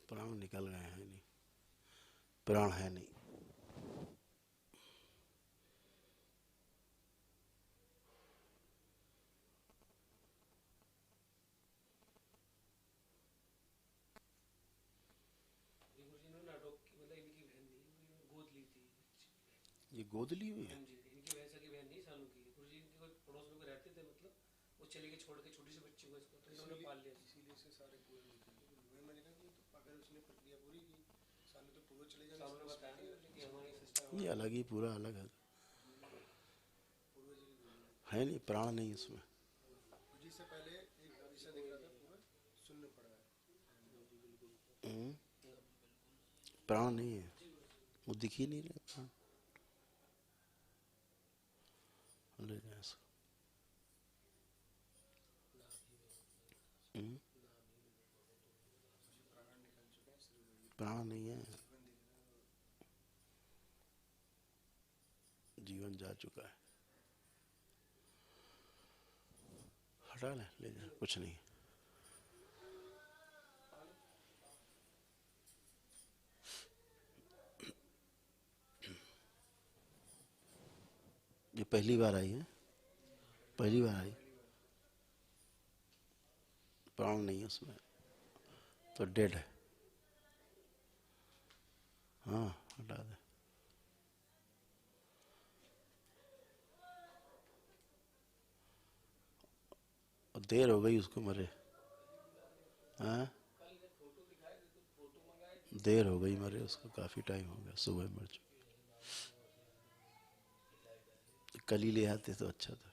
प्राण निकल गए हैं, नहीं प्राण है नहीं। ये गोद ली हुई है। इनकी वैसे की बहन नहीं सालों की, गुरु जी इनके कोई पड़ोस में रहते थे, मतलब वो चले गए छोड़ के छोटी सी बच्ची को, इसको तो इन्होंने पाल लिया, इसीलिए से सारे पूरे निकले। मैंने कहा कि तो अगर उसने प्रक्रिया पूरी की सालों तो पूरे चले जाने, सालों ने बताया कि हमारी सिस्टम ये अलग ही, पूरा अलग है नहीं, प्राण नहीं इसमें। जी से पहले एक दिशा दिख रहा था, पूरा शून्य पड़ा है। प्राण नहीं है, वो दिख ही नहीं रहा प्राण। ले जाए इसको। प्राण नहीं है, जीवन जा चुका है। हटा ले जा, कुछ नहीं। ये पहली बार आई है, पहली बार आई। प्राण नहीं है उसमें, तो डेड है। हाँ हटा दे। और देर हो गई उसको मरे। हाँ देर हो गई मरे उसको, काफी टाइम हो गया, सुबह मर चुकी। कल ही ले आते तो अच्छा था।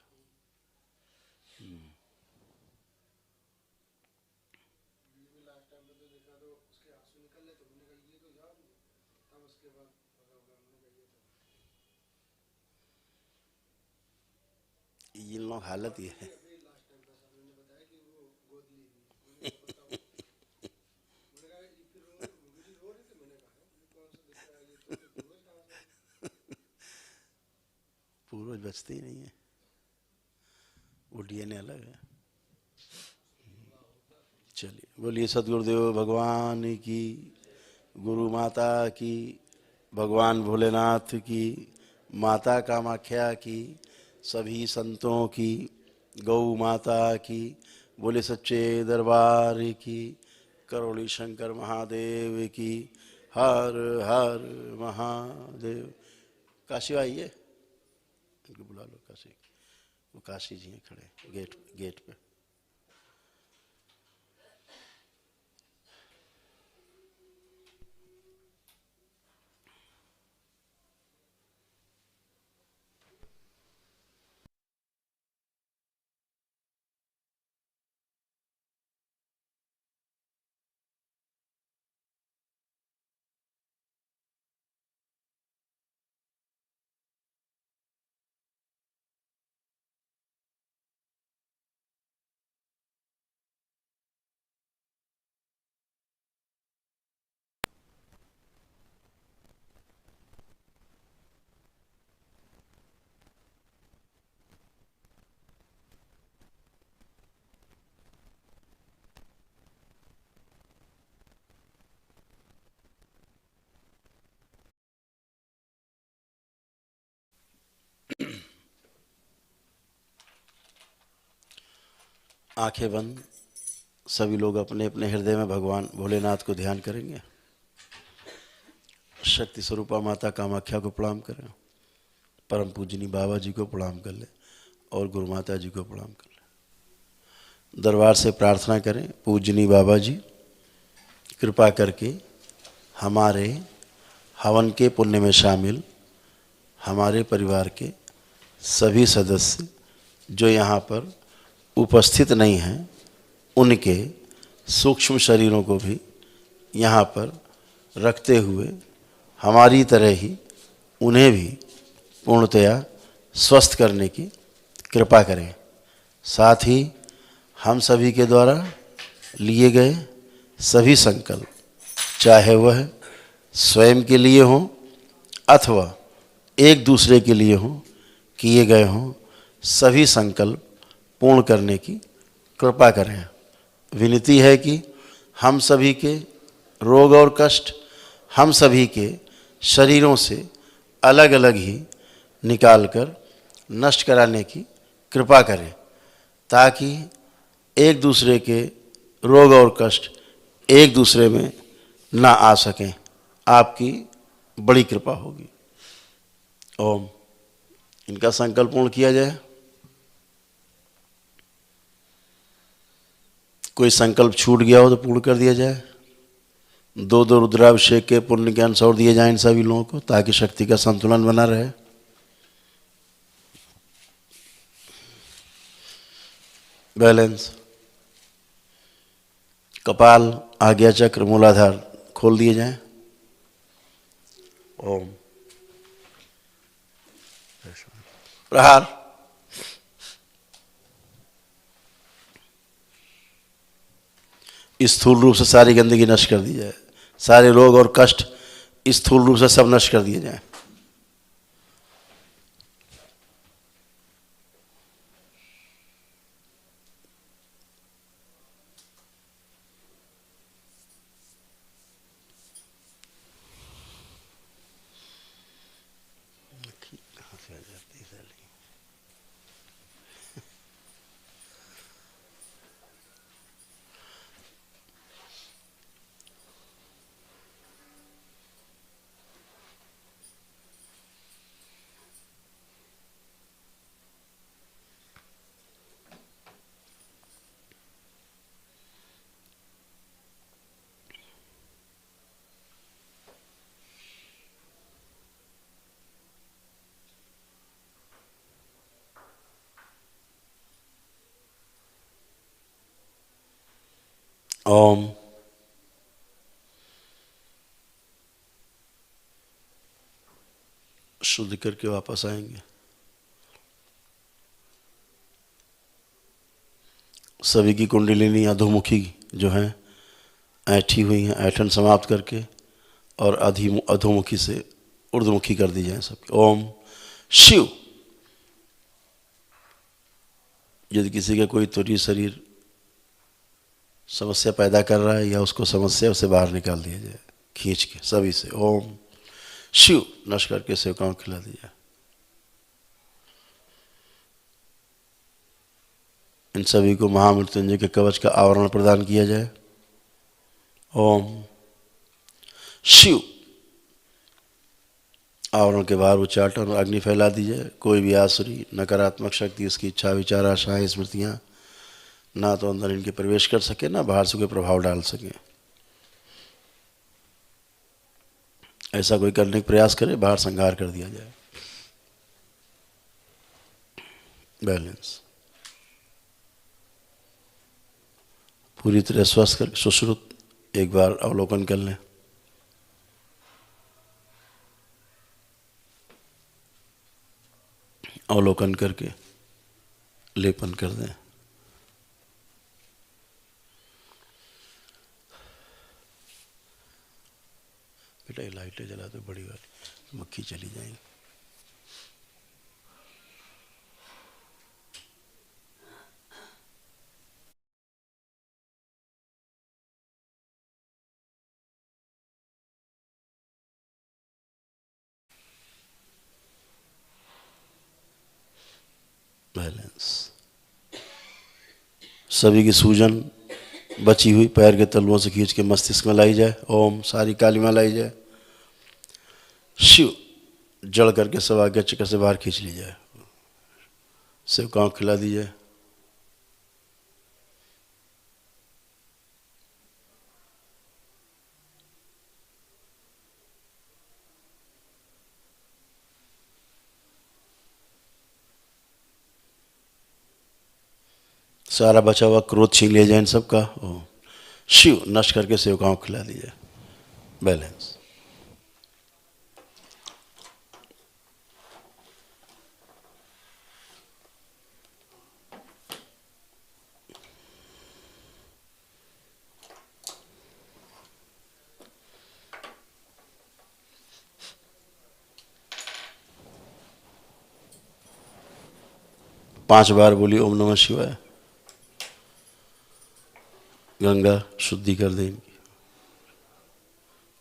ये लोग हालत ये है। पूर्वज बचते ही नहीं है, वो डीएनए अलग है। चलिए बोलिए सदगुरुदेव भगवान की, गुरु माता की, भगवान भोलेनाथ की, माता कामाख्या की, सभी संतों की, गौ माता की, बोले सच्चे दरबार की, करोड़ी शंकर महादेव की, हर हर महादेव। काशी आइए, इनको बुला लो काशी। वो काशी जी हैं खड़े गेट पे। आंखें बंद, सभी लोग अपने अपने हृदय में भगवान भोलेनाथ को ध्यान करेंगे। शक्ति स्वरूपा माता कामाख्या को प्रणाम करें, परम पूजनी बाबा जी को प्रणाम कर ले, और गुरु माता जी को प्रणाम कर ले। दरबार से प्रार्थना करें, पूजनी बाबा जी कृपा करके हमारे हवन के पुण्य में शामिल हमारे परिवार के सभी सदस्य जो यहाँ पर उपस्थित नहीं हैं, उनके सूक्ष्म शरीरों को भी यहाँ पर रखते हुए हमारी तरह ही उन्हें भी पूर्णतया स्वस्थ करने की कृपा करें। साथ ही हम सभी के द्वारा लिए गए सभी संकल्प, चाहे वह स्वयं के लिए हों अथवा एक दूसरे के लिए हों, किए गए हों, सभी संकल्प पूर्ण करने की कृपा करें। विनती है कि हम सभी के रोग और कष्ट हम सभी के शरीरों से अलग अलग ही निकालकर नष्ट कराने की कृपा करें, ताकि एक दूसरे के रोग और कष्ट एक दूसरे में ना आ सकें। आपकी बड़ी कृपा होगी। ओम। इनका संकल्प पूर्ण किया जाए। कोई संकल्प छूट गया हो तो पूर्ण कर दिया जाए। दो दो रुद्राभिषेक के पुण्य के अंश और दिए जाए इन सभी लोगों को, ताकि शक्ति का संतुलन बना रहे। बैलेंस। कपाल, आज्ञा चक्र, मूलाधार खोल दिए जाएं। ओम। प्रहार। स्थूल रूप से सारी गंदगी नष्ट कर दी जाए। सारे रोग और कष्ट स्थूल रूप से सब नष्ट कर दिए जाएं। ओम। शुद्ध करके वापस आएंगे। सभी की कुंडलिनी अधोमुखी जो है ऐठी हुई हैं, ऐठन समाप्त करके और अधोमुखी से ऊर्ध्वमुखी कर दी जाए सबकी। ओम शिव। यदि किसी का कोई त्वरीय शरीर समस्या पैदा कर रहा है या उसको समस्या से बाहर निकाल दिया जाए खींच के सभी से। ओम शिव। नष्ट करके सेवकाओं को खिला दिया। इन सभी को महामृत्युंजय के कवच का आवरण प्रदान किया जाए। ओम शिव। आवरण के बाहर उच्चाटन और अग्नि फैला दी जाए। कोई भी आसुरी नकारात्मक शक्ति, इसकी इच्छा, विचार, आशाएं, स्मृतियां ना तो अंदर इनके प्रवेश कर सके, ना बाहर से कोई प्रभाव डाल सके। ऐसा कोई करने का प्रयास करे, बाहर संहार कर दिया जाए। बैलेंस। पूरी तरह स्वस्थ कर सुश्रुत एक बार अवलोकन कर लें। अवलोकन करके लेपन कर दें। बेटा ये लाइटें जला दो बड़ी वाली, मक्खी चली जाएंगी। बैलेंस। सभी की सूजन बची हुई पैर के तलुओं से खींच के मस्तिष्क में लाई जाए। ओम। सारी कालिमा लाई जाए। शिव। जड़ करके सब आज्ञा चक्र से बाहर खींच ली जाए। सेवकाओं को खिला दी जाए। सारा बचा हुआ क्रोध छीन लिया जाए इन सबका। ओम शिव। नष्ट करके सेवकाओं को खिला दी जाए। बैलेंस। पांच बार बोली ओम नमः शिवाय। गंगा शुद्धि कर दे इनकी।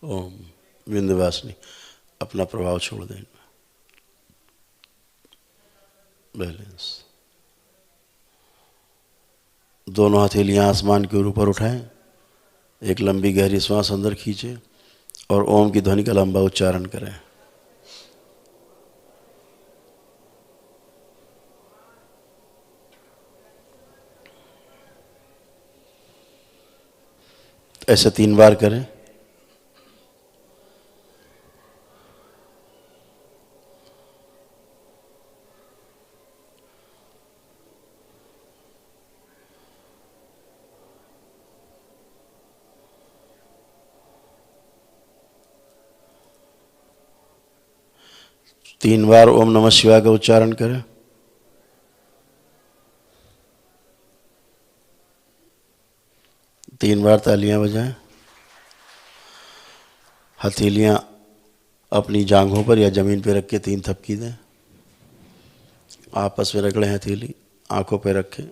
ओम विंध्यवासिनी अपना प्रभाव छोड़ दें। बैलेंस। दोनों हथेलियां आसमान के ऊपर उठाएं, एक लंबी गहरी श्वास अंदर खींचे और ओम की ध्वनि का लंबा उच्चारण करें। ऐसे 3 बार करें। तीन बार ओम नमः शिवाय का उच्चारण करें। तीन बार तालियां बजाएं। हथेलियां अपनी जांघों पर या जमीन पर रख के 3 थपकी दें। आपस में रगड़ें हथेली, आंखों पे रखें।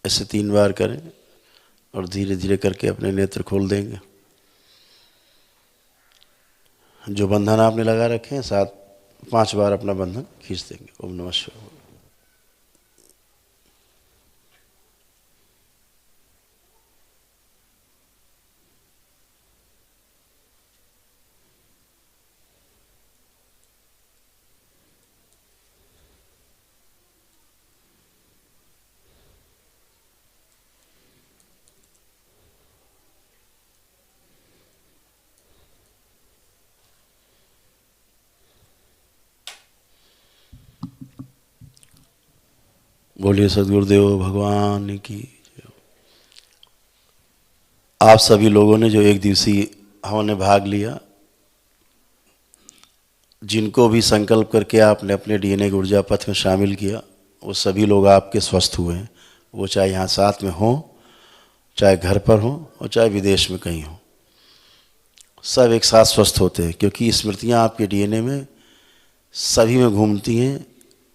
ऐसे 3 बार करें और धीरे धीरे करके अपने नेत्र खोल देंगे। जो बंधन आपने लगा रखे हैं 5 बार अपना बंधन खींच देंगे। ओम नमः शिवाय। बोलिए सदगुरुदेव भगवान की। आप सभी लोगों ने जो एक दिवसीय हवन में भाग लिया, जिनको भी संकल्प करके आपने अपने डीएनए ऊर्जा पथ में शामिल किया, वो सभी लोग आपके स्वस्थ हुए हैं। वो चाहे यहाँ साथ में हों, चाहे घर पर हों और चाहे विदेश में कहीं हों, सब एक साथ स्वस्थ होते हैं, क्योंकि स्मृतियाँ आपके डीएनए में सभी में घूमती हैं।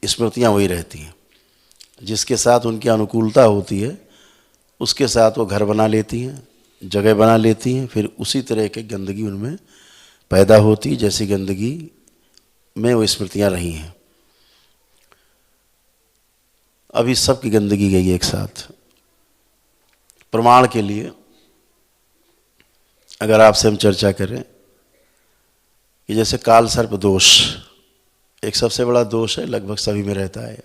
स्मृतियाँ वही रहती हैं। जिसके साथ उनकी अनुकूलता होती है उसके साथ वो घर बना लेती हैं, जगह बना लेती हैं। फिर उसी तरह की गंदगी उनमें पैदा होती है जैसी गंदगी में वो स्मृतियाँ रही हैं। अभी सब की गंदगी गई एक साथ। प्रमाण के लिए अगर आपसे हम चर्चा करें कि जैसे काल सर्प दोष एक सबसे बड़ा दोष है, लगभग सभी में रहता है।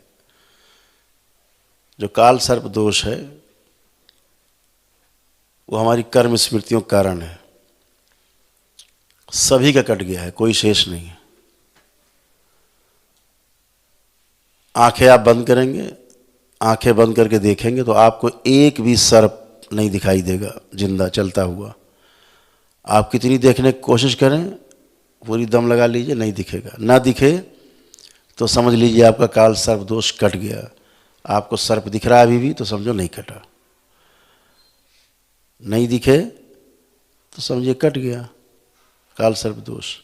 जो काल सर्प दोष है वो हमारी कर्म स्मृतियों के कारण है। सभी का कट गया है, कोई शेष नहीं है। आंखें आप बंद करेंगे, आंखें बंद करके देखेंगे तो आपको एक भी सर्प नहीं दिखाई देगा जिंदा चलता हुआ। आप कितनी देखने की कोशिश करें, पूरी दम लगा लीजिए, नहीं दिखेगा। ना दिखे तो समझ लीजिए आपका काल सर्प दोष कट गया। आपको सर्प दिख रहा है अभी भी तो समझो नहीं कटा। नहीं दिखे तो समझिए कट गया काल सर्प दोष।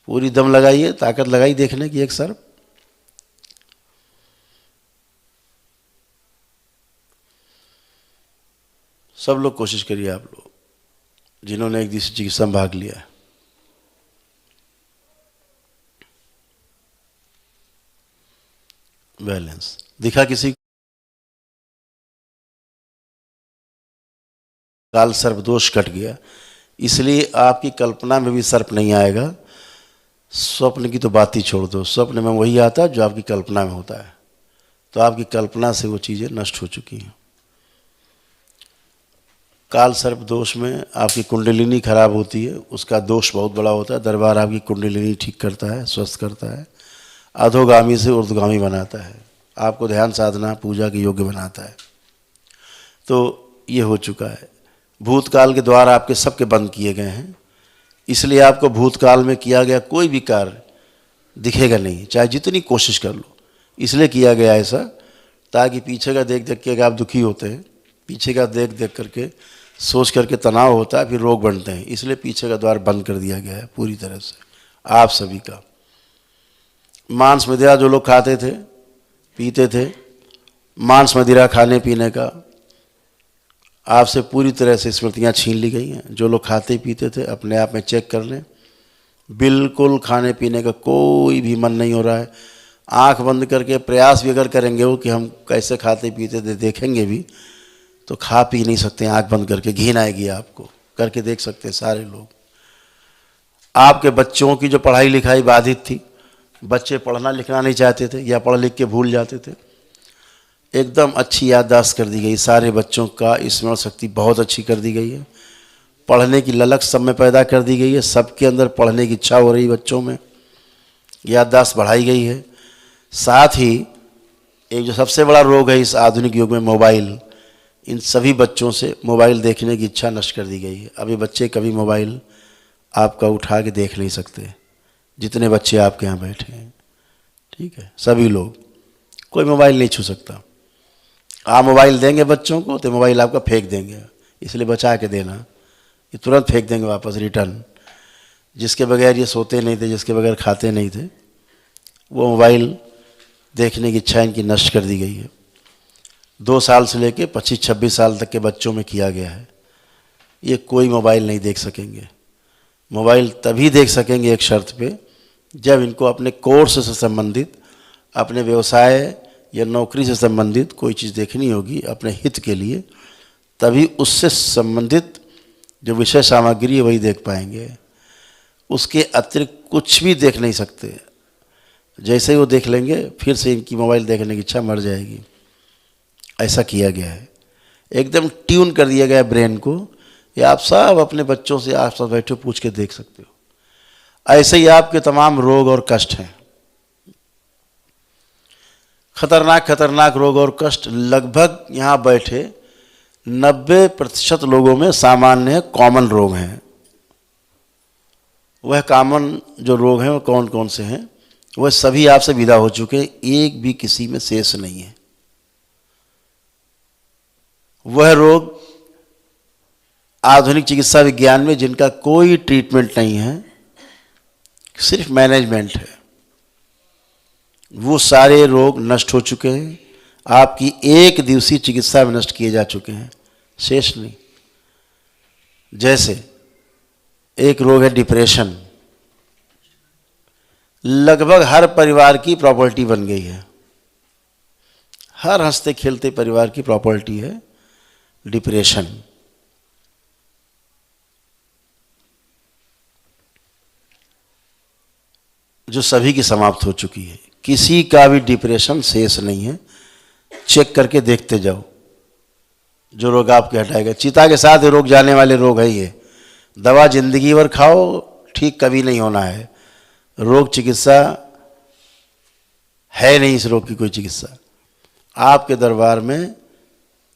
पूरी दम लगाइए, ताकत लगाई देखने की एक सर्प। सब लोग कोशिश करिए, आप लोग जिन्होंने एक दिवसीय चिकित्सा में भाग लिया है। बैलेंस दिखा किसी काल सर्प दोष कट गया, इसलिए आपकी कल्पना में भी सर्प नहीं आएगा। स्वप्न की तो बात ही छोड़ दो, स्वप्न में वही आता है जो आपकी कल्पना में होता है। तो आपकी कल्पना से वो चीज़ें नष्ट हो चुकी हैं। काल सर्प दोष में आपकी कुंडलिनी खराब होती है, उसका दोष बहुत बड़ा होता है। दरबार आपकी कुंडलिनी ठीक करता है, स्वस्थ करता है, अधोगामी से ऊर्ध्वगामी बनाता है, आपको ध्यान साधना पूजा के योग्य बनाता है। तो ये हो चुका है। भूतकाल के द्वार आपके सबके बंद किए गए हैं, इसलिए आपको भूतकाल में किया गया कोई भी कार्य दिखेगा नहीं, चाहे जितनी कोशिश कर लो। इसलिए किया गया ऐसा ताकि पीछे का देख देख के आप दुखी होते हैं, पीछे का देख देख करके सोच करके तनाव होता है, फिर रोग बनते हैं। इसलिए पीछे का द्वार बंद कर दिया गया है पूरी तरह से आप सभी का। मांस मदिरा जो लोग खाते थे पीते थे, मांस मदिरा खाने पीने का आपसे पूरी तरह से स्मृतियाँ छीन ली गई हैं। जो लोग खाते पीते थे अपने आप में चेक कर लें, बिल्कुल खाने पीने का कोई भी मन नहीं हो रहा है। आंख बंद करके प्रयास भी अगर करेंगे वो कि हम कैसे खाते पीते थे देखेंगे भी, तो खा पी नहीं सकते आंख बंद करके, घिन आएगी आपको। करके देख सकते हैं सारे लोग। आपके बच्चों की जो पढ़ाई लिखाई बाधित थी, बच्चे पढ़ना लिखना नहीं चाहते थे या पढ़ लिख के भूल जाते थे, एकदम अच्छी याददाश्त कर दी गई। सारे बच्चों का स्मरण शक्ति बहुत अच्छी कर दी गई है। पढ़ने की ललक सब में पैदा कर दी गई है। सबके अंदर पढ़ने की इच्छा हो रही है, बच्चों में याददाश्त बढ़ाई गई है। साथ ही एक जो सबसे बड़ा रोग है इस आधुनिक युग में, मोबाइल, इन सभी बच्चों से मोबाइल देखने की इच्छा नष्ट कर दी गई है। अभी बच्चे कभी मोबाइल आपका उठा के देख नहीं सकते, जितने बच्चे आपके यहाँ बैठे हैं, ठीक है, सभी लोग, कोई मोबाइल नहीं छू सकता। आप मोबाइल देंगे बच्चों को तो मोबाइल आपका फेंक देंगे, इसलिए बचा के देना, ये तुरंत फेंक देंगे वापस रिटर्न। जिसके बगैर ये सोते नहीं थे, जिसके बगैर खाते नहीं थे, वो मोबाइल देखने की इच्छा इनकी नष्ट कर दी गई है। 2 साल से लेके 25-26 साल तक के बच्चों में किया गया है। ये कोई मोबाइल नहीं देख सकेंगे। मोबाइल तभी देख सकेंगे एक शर्त पे, जब इनको अपने कोर्स से संबंधित, अपने व्यवसाय या नौकरी से संबंधित कोई चीज़ देखनी होगी अपने हित के लिए, तभी उससे संबंधित जो विषय सामग्री है वही देख पाएंगे। उसके अतिरिक्त कुछ भी देख नहीं सकते। जैसे ही वो देख लेंगे फिर से इनकी मोबाइल देखने की इच्छा मर जाएगी। ऐसा किया गया है, एकदम ट्यून कर दिया गया है ब्रेन को। ये आप सब अपने बच्चों से आस-पास बैठे पूछ के देख सकते हो। ऐसे ही आपके तमाम रोग और कष्ट हैं, खतरनाक खतरनाक रोग और कष्ट लगभग यहाँ बैठे 90% लोगों में सामान्य कॉमन रोग हैं। वह कॉमन जो रोग हैं वो कौन कौन से हैं, वह सभी आपसे विदा हो चुके हैं, एक भी किसी में शेष नहीं है। वह रोग आधुनिक चिकित्सा विज्ञान में जिनका कोई ट्रीटमेंट नहीं है, सिर्फ मैनेजमेंट है, वो सारे रोग नष्ट हो चुके हैं। आपकी एक दिवसीय चिकित्सा में नष्ट किए जा चुके हैं, शेष नहीं। जैसे एक रोग है डिप्रेशन, लगभग हर परिवार की प्रॉपर्टी बन गई है। हर हंसते खेलते परिवार की प्रॉपर्टी है डिप्रेशन। जो सभी की समाप्त हो चुकी है, किसी का भी डिप्रेशन शेष नहीं है। चेक करके देखते जाओ, जो रोग आपके हटाएगा। चिता के साथ रोग जाने वाले रोग है ये। दवा जिंदगी भर खाओ, ठीक कभी नहीं होना है। रोग चिकित्सा है नहीं, इस रोग की कोई चिकित्सा आपके दरबार में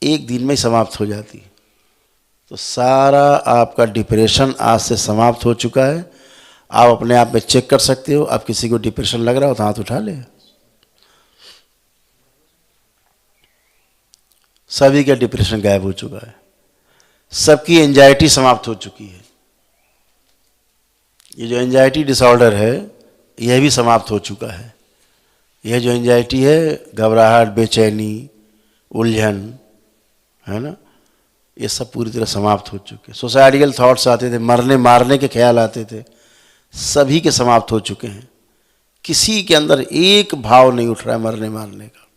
एक दिन में ही समाप्त हो जाती है। तो सारा आपका डिप्रेशन आज से समाप्त हो चुका है। आप अपने आप में चेक कर सकते हो। आप किसी को डिप्रेशन लग रहा हो तो हाथ उठा ले। सभी का डिप्रेशन गायब हो चुका है, सबकी एंजाइटी समाप्त हो चुकी है। ये जो एंजाइटी डिसऑर्डर है यह भी समाप्त हो चुका है। यह जो एंजाइटी है, घबराहट, बेचैनी, उलझन, है ना, ये सब पूरी तरह समाप्त हो चुके। सुसाइडिकल थॉट्स आते थे, मरने मारने के ख्याल आते थे, सभी के समाप्त हो चुके हैं। किसी के अंदर एक भाव नहीं उठ रहा है मरने मारने का।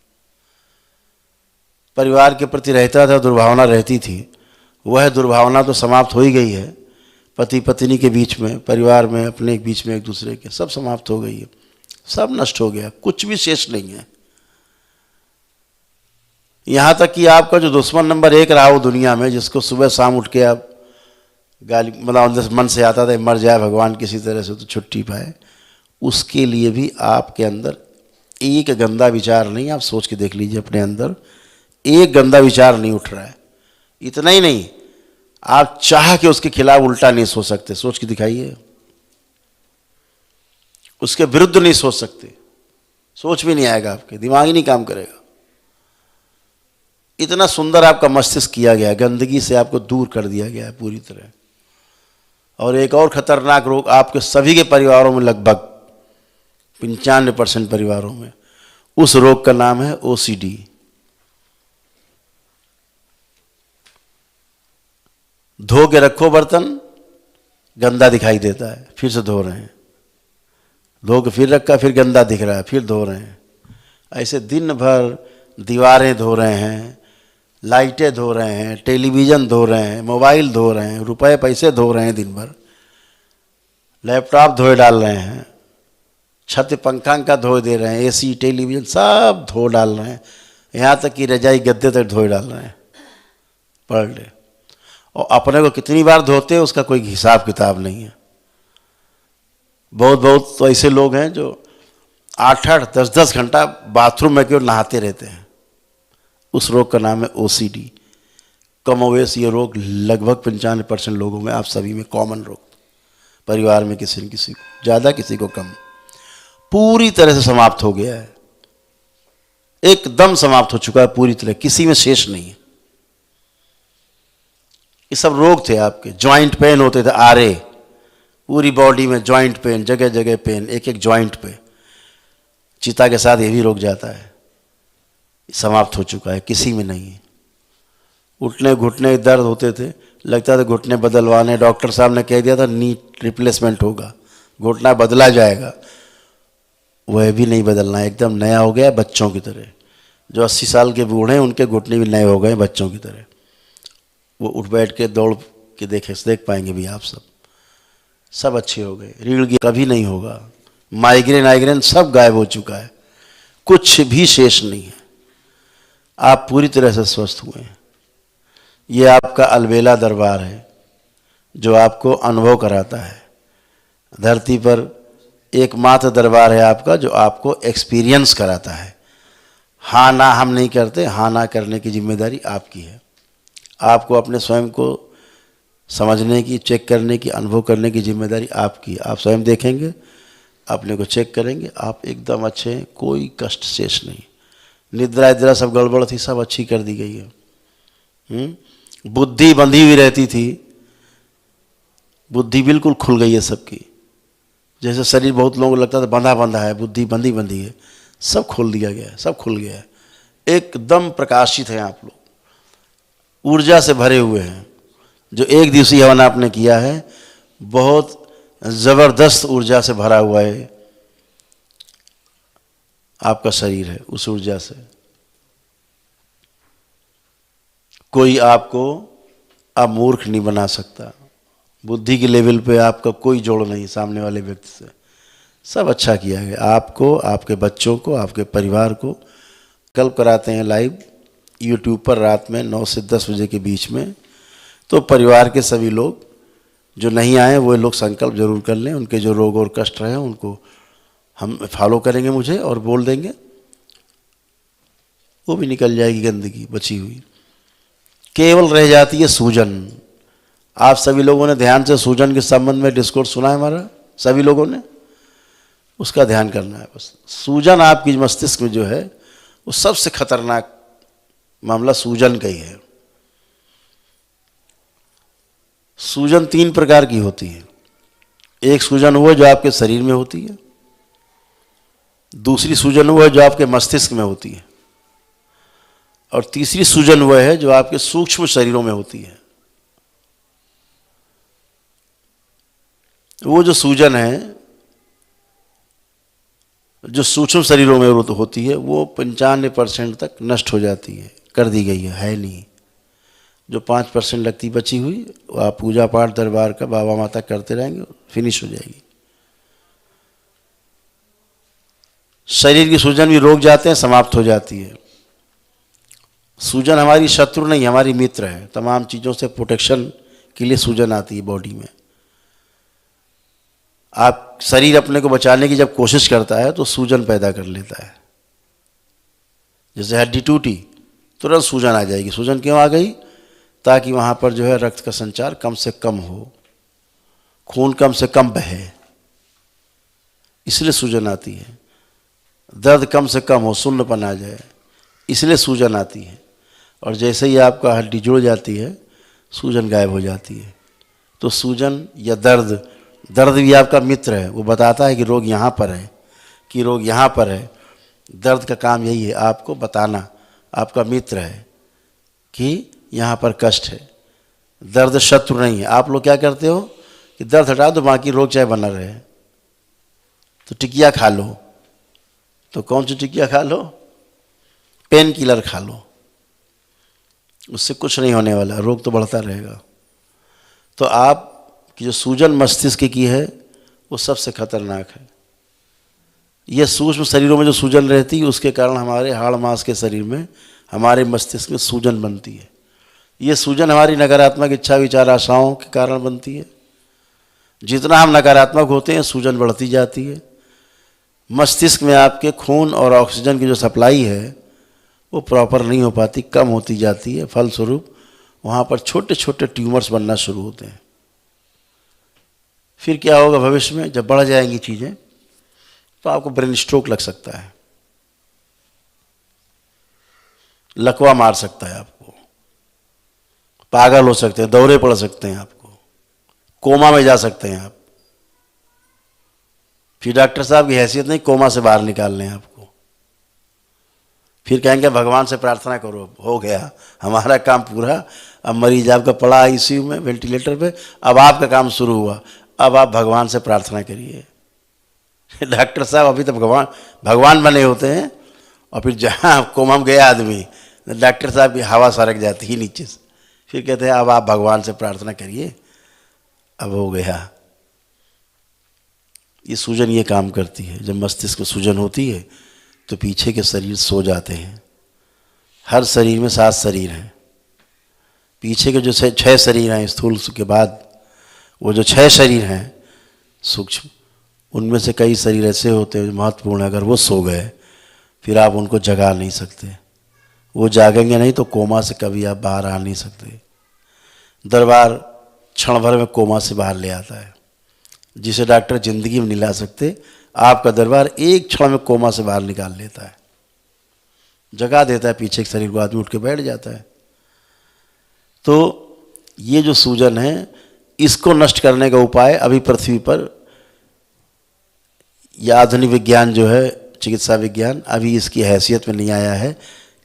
परिवार के प्रति रहता था, दुर्भावना रहती थी, वह दुर्भावना तो समाप्त हो ही गई है। पति पत्नी के बीच में, परिवार में, अपने बीच में, एक दूसरे के, सब समाप्त हो गई है। सब नष्ट हो गया, कुछ भी शेष नहीं है। यहाँ तक कि आपका जो दुश्मन नंबर 1 रहा हो दुनिया में, जिसको सुबह शाम उठ के आप गाली मतलब मन से आता था मर जाए भगवान किसी तरह से तो छुट्टी पाए, उसके लिए भी आपके अंदर एक गंदा विचार नहीं। आप सोच के देख लीजिए, अपने अंदर एक गंदा विचार नहीं उठ रहा है। इतना ही नहीं, आप चाह के उसके खिलाफ उल्टा नहीं सोच सकते। सोच के दिखाइए, उसके विरुद्ध नहीं सोच सकते। सोच भी नहीं आएगा, आपके दिमाग ही नहीं काम करेगा। इतना सुंदर आपका मस्तिष्क किया गया है, गंदगी से आपको दूर कर दिया गया है पूरी तरह। और एक और खतरनाक रोग आपके सभी के परिवारों में, लगभग 95% परिवारों में, उस रोग का नाम है OCD। धो के रखो बर्तन, गंदा दिखाई देता है, फिर से धो रहे हैं, धो के फिर रखा, फिर गंदा दिख रहा है, फिर धो रहे हैं। ऐसे दिन भर दीवारें धो रहे हैं, लाइटें धो रहे हैं, टेलीविज़न धो रहे हैं, मोबाइल धो रहे हैं, रुपए पैसे धो रहे हैं, दिन भर लैपटॉप धोए डाल रहे हैं, छत पंखा का धो दे रहे हैं, एसी टेलीविज़न सब धो डाल रहे हैं, यहाँ तक कि रजाई गद्दे तक धोए डाल रहे हैं पर डे। और अपने को कितनी बार धोते हैं उसका कोई हिसाब किताब नहीं है। बहुत बहुत तो ऐसे लोग हैं जो 8-8, 10-10 घंटा बाथरूम में केवल नहाते रहते हैं। उस रोग का नाम है OCD। कमोवेश ये रोग लगभग 95% लोगों में, आप सभी में कॉमन रोग, परिवार में किसी न किसी को ज़्यादा किसी को कम, पूरी तरह से समाप्त हो गया है, एकदम समाप्त हो चुका है पूरी तरह, किसी में शेष नहीं है। ये सब रोग थे आपके। जॉइंट पेन होते थे, आरे, पूरी बॉडी में जॉइंट पेन, जगह जगह पेन, एक एक जॉइंट पे। चिता के साथ ये भी रोग जाता है, समाप्त हो चुका है, किसी में नहीं है। उठने घुटने दर्द होते थे, लगता था घुटने बदलवाने, डॉक्टर साहब ने कह दिया था नी रिप्लेसमेंट होगा, घुटना बदला जाएगा, वह भी नहीं बदलना, एकदम नया हो गया बच्चों की तरह। जो 80 साल के बूढ़े हैं उनके घुटने भी नए हो गए बच्चों की तरह। वो उठ बैठ के दौड़ के देख पाएंगे भी आप सब अच्छे हो गए। रीढ़ की कभी नहीं होगा, माइग्रेन सब गायब हो चुका है, कुछ भी शेष नहीं है, आप पूरी तरह से स्वस्थ हुए हैं। ये आपका अलबेला दरबार है जो आपको अनुभव कराता है। धरती पर एकमात्र दरबार है आपका जो आपको एक्सपीरियंस कराता है। हाँ ना हम नहीं करते, हाँ ना करने की जिम्मेदारी आपकी है। आपको अपने स्वयं को समझने की, चेक करने की, अनुभव करने की जिम्मेदारी आपकी है। आप स्वयं देखेंगे, अपने को चेक करेंगे, आप एकदम अच्छे हैं, कोई कष्ट शेष नहीं। निद्रा इद्रा सब गड़बड़ थी, सब अच्छी कर दी गई है। बुद्धि बंधी हुई रहती थी, बुद्धि बिल्कुल खुल गई है सबकी। जैसे शरीर बहुत लोगों को लगता था बंधा बंधा है, बुद्धि बंधी बंधी है, सब खोल दिया गया है, सब खुल गया है, एकदम प्रकाशित हैं आप लोग, ऊर्जा से भरे हुए हैं। जो एक दिवसीय हवन आपने किया है, बहुत जबरदस्त ऊर्जा से भरा हुआ है आपका शरीर है। उस ऊर्जा से कोई आपको अब मूर्ख नहीं बना सकता। बुद्धि के लेवल पे आपका कोई जोड़ नहीं सामने वाले व्यक्ति से। सब अच्छा किया गया आपको, आपके बच्चों को, आपके परिवार को। कल कराते हैं लाइव YouTube पर रात में 9 से 10 बजे के बीच में। तो परिवार के सभी लोग जो नहीं आए वो लोग संकल्प जरूर कर लें। उनके जो रोग और कष्ट रहे उनको हम फॉलो करेंगे मुझे और बोल देंगे, वो भी निकल जाएगी गंदगी बची हुई। केवल रह जाती है सूजन। आप सभी लोगों ने ध्यान से सूजन के संबंध में डिस्कोर्स सुना है हमारा, सभी लोगों ने, उसका ध्यान करना है बस। सूजन आपकी मस्तिष्क में जो है वो सबसे खतरनाक मामला सूजन का ही है। सूजन 3 प्रकार की होती है। एक सूजन वो है जो आपके शरीर में होती है, दूसरी सूजन वो है जो आपके मस्तिष्क में होती है, और तीसरी सूजन वह है जो आपके सूक्ष्म शरीरों में होती है। वो जो सूजन है जो सूक्ष्म शरीरों में होती है वो 95% तक नष्ट हो जाती है, कर दी गई है नहीं। जो 5% लगती बची हुई वो आप पूजा पाठ दरबार का बाबा माता करते रहेंगे, फिनिश हो जाएगी। शरीर की सूजन भी रोक जाते हैं, समाप्त हो जाती है। सूजन हमारी शत्रु नहीं, हमारी मित्र है। तमाम चीज़ों से प्रोटेक्शन के लिए सूजन आती है बॉडी में। आप शरीर अपने को बचाने की जब कोशिश करता है तो सूजन पैदा कर लेता है। जैसे हड्डी टूटी तुरंत सूजन आ जाएगी। सूजन क्यों आ गई? ताकि वहाँ पर जो है रक्त का संचार कम से कम हो, खून कम से कम बहे, इसलिए सूजन आती है। दर्द कम से कम हो, सुन्नपन आ जाए, इसलिए सूजन आती है। और जैसे ही आपका हड्डी जुड़ जाती है सूजन गायब हो जाती है। तो सूजन या दर्द भी आपका मित्र है। वो बताता है कि रोग यहाँ पर है, कि रोग यहाँ पर है। दर्द का काम यही है, आपको बताना, आपका मित्र है कि यहाँ पर कष्ट है। दर्द शत्रु नहीं है। आप लोग क्या करते हो कि दर्द हटा दो, बाकी रोग चाहे बना रहे, तो टिकिया खा लो। तो कौन सी टिकिया खा लो? पेन किलर खा लो, उससे कुछ नहीं होने वाला, रोग तो बढ़ता रहेगा। तो आपकी जो सूजन मस्तिष्क की है वो सबसे खतरनाक है। ये सूक्ष्म शरीरों में जो सूजन रहती है उसके कारण हमारे हाड़ मांस के शरीर में, हमारे मस्तिष्क में सूजन बनती है। ये सूजन हमारी नकारात्मक इच्छा विचार आशाओं के कारण बनती है। जितना हम नकारात्मक होते हैं सूजन बढ़ती जाती है। मस्तिष्क में आपके खून और ऑक्सीजन की जो सप्लाई है वो प्रॉपर नहीं हो पाती, कम होती जाती है। फलस्वरूप वहाँ पर छोटे छोटे ट्यूमर्स बनना शुरू होते हैं। फिर क्या होगा भविष्य में? जब बढ़ जाएंगी चीज़ें तो आपको ब्रेन स्ट्रोक लग सकता है, लकवा मार सकता है आपको, पागल हो सकते हैं, दौरे पड़ सकते हैं, आपको कोमा में जा सकते हैं आप। फिर डॉक्टर साहब की हैसियत नहीं, कोमा से बाहर निकालने हैं आपको। फिर कहेंगे भगवान से प्रार्थना करो, हो गया हमारा काम पूरा। अब मरीज आपका पड़ा आईसीयू में वेंटिलेटर पे, अब आपका काम शुरू हुआ, अब आप भगवान से प्रार्थना करिए। डॉक्टर साहब अभी तो भगवान बने होते हैं, और फिर जहाँ कोमा में गया आदमी, डॉक्टर साहब की हवा सरक जाती है नीचे से। फिर कहते हैं अब आप भगवान से प्रार्थना करिए, अब हो गया। ये सूजन ये काम करती है। जब मस्तिष्क में सूजन होती है तो पीछे के शरीर सो जाते हैं। हर शरीर में 7 शरीर हैं। पीछे के जो 6 शरीर हैं स्थूल के बाद, वो जो 6 शरीर हैं सूक्ष्म, उनमें से कई शरीर ऐसे होते हैं जो महत्वपूर्ण है। अगर वो सो गए फिर आप उनको जगा नहीं सकते। वो जागेंगे नहीं तो कोमा से कभी आप बाहर आ नहीं सकते। दरबार क्षण भर में कोमा से बाहर ले आता है, जिसे डॉक्टर जिंदगी में नहीं ला सकते। आपका दरबार एक क्षण में कोमा से बाहर निकाल लेता है, जगा देता है पीछे के शरीर को, आदमी उठ के बैठ जाता है। तो ये जो सूजन है, इसको नष्ट करने का उपाय अभी पृथ्वी पर यह आधुनिक विज्ञान जो है, चिकित्सा विज्ञान, अभी इसकी हैसियत में नहीं आया है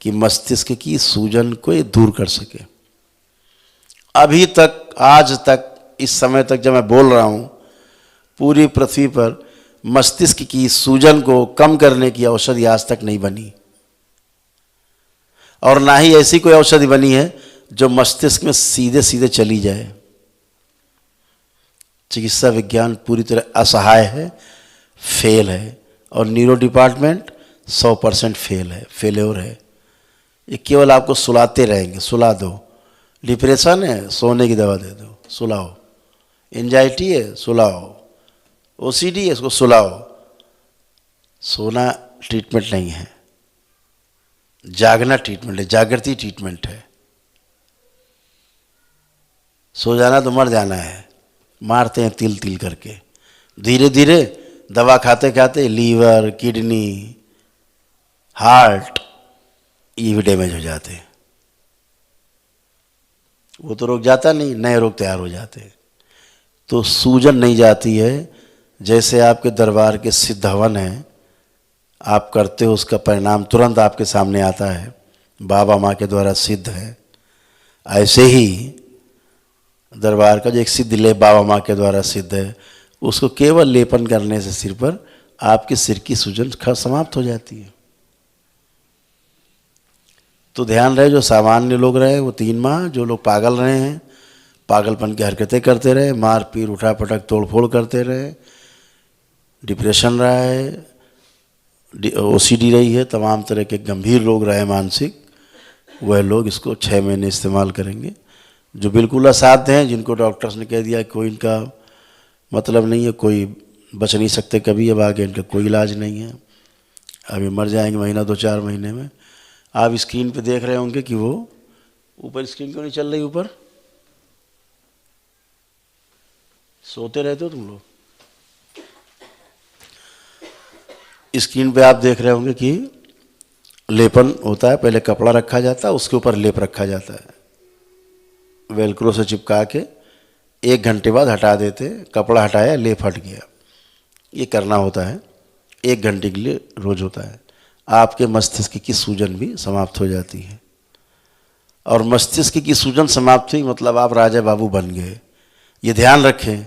कि मस्तिष्क की सूजन को ये दूर कर सके। अभी तक, आज तक, इस समय तक जब मैं बोल रहा हूँ, पूरी पृथ्वी पर मस्तिष्क की सूजन को कम करने की औषधि आज तक नहीं बनी, और ना ही ऐसी कोई औषधि बनी है जो मस्तिष्क में सीधे सीधे चली जाए। चिकित्सा विज्ञान पूरी तरह असहाय है, फेल है, और न्यूरो डिपार्टमेंट 100% फेल है, फेल्योर है। ये केवल आपको सुलाते रहेंगे, सुला दो। डिप्रेशन है, सोने की दवा दे दो, सुलाओ। एंजाइटी है, सुलाओ। ओसीडी है, इसको सुलाओ। सोना ट्रीटमेंट नहीं है, जागना ट्रीटमेंट है, जागृति ट्रीटमेंट है। सो जाना तो मर जाना है, मारते हैं तिल तिल करके। धीरे धीरे दवा खाते खाते लीवर, किडनी, हार्ट, ये भी डैमेज हो जाते हैं। वो तो रोग जाता नहीं, नए रोग तैयार हो जाते हैं। तो सूजन नहीं जाती है। जैसे आपके दरबार के सिद्ध हवन हैं, आप करते हो, उसका परिणाम तुरंत आपके सामने आता है, बाबा माँ के द्वारा सिद्ध है। ऐसे ही दरबार का जो एक सिद्ध लेप बाबा माँ के द्वारा सिद्ध है, उसको केवल लेपन करने से सिर पर आपके सिर की सूजन समाप्त हो जाती है। तो ध्यान रहे, जो सामान्य लोग रहे वो 3 माह, जो लोग पागल रहे हैं, पागलपन की हरकतें करते रहे, मार पीट उठा पटक तोड़ फोड़ करते रहे, डिप्रेशन रहा है, ओसीडी रही है, तमाम तरह के गंभीर रोग रहे मानसिक, वह लोग इसको 6 महीने इस्तेमाल करेंगे। जो बिल्कुल असाध्य हैं, जिनको डॉक्टर्स ने कह दिया कोई इनका मतलब नहीं है, कोई बच नहीं सकते कभी, अब आगे इनका कोई इलाज नहीं है, अभी मर जाएंगे महीना 2-4 महीने में। आप स्क्रीन पे देख रहे होंगे कि वो ऊपर स्क्रीन क्यों नहीं चल रही? ऊपर सोते रहते हो तुम लोग? स्क्रीन पे आप देख रहे होंगे कि लेपन होता है, पहले कपड़ा रखा जाता है, उसके ऊपर लेप रखा जाता है, वेलक्रो से चिपका के 1 घंटे बाद हटा देते। कपड़ा हटाया, लेप हट गया। ये करना होता है, 1 घंटे के लिए रोज होता है। आपके मस्तिष्क की सूजन भी समाप्त हो जाती है। और मस्तिष्क की सूजन समाप्त हुई मतलब आप राजा बाबू बन गए। ये ध्यान रखें,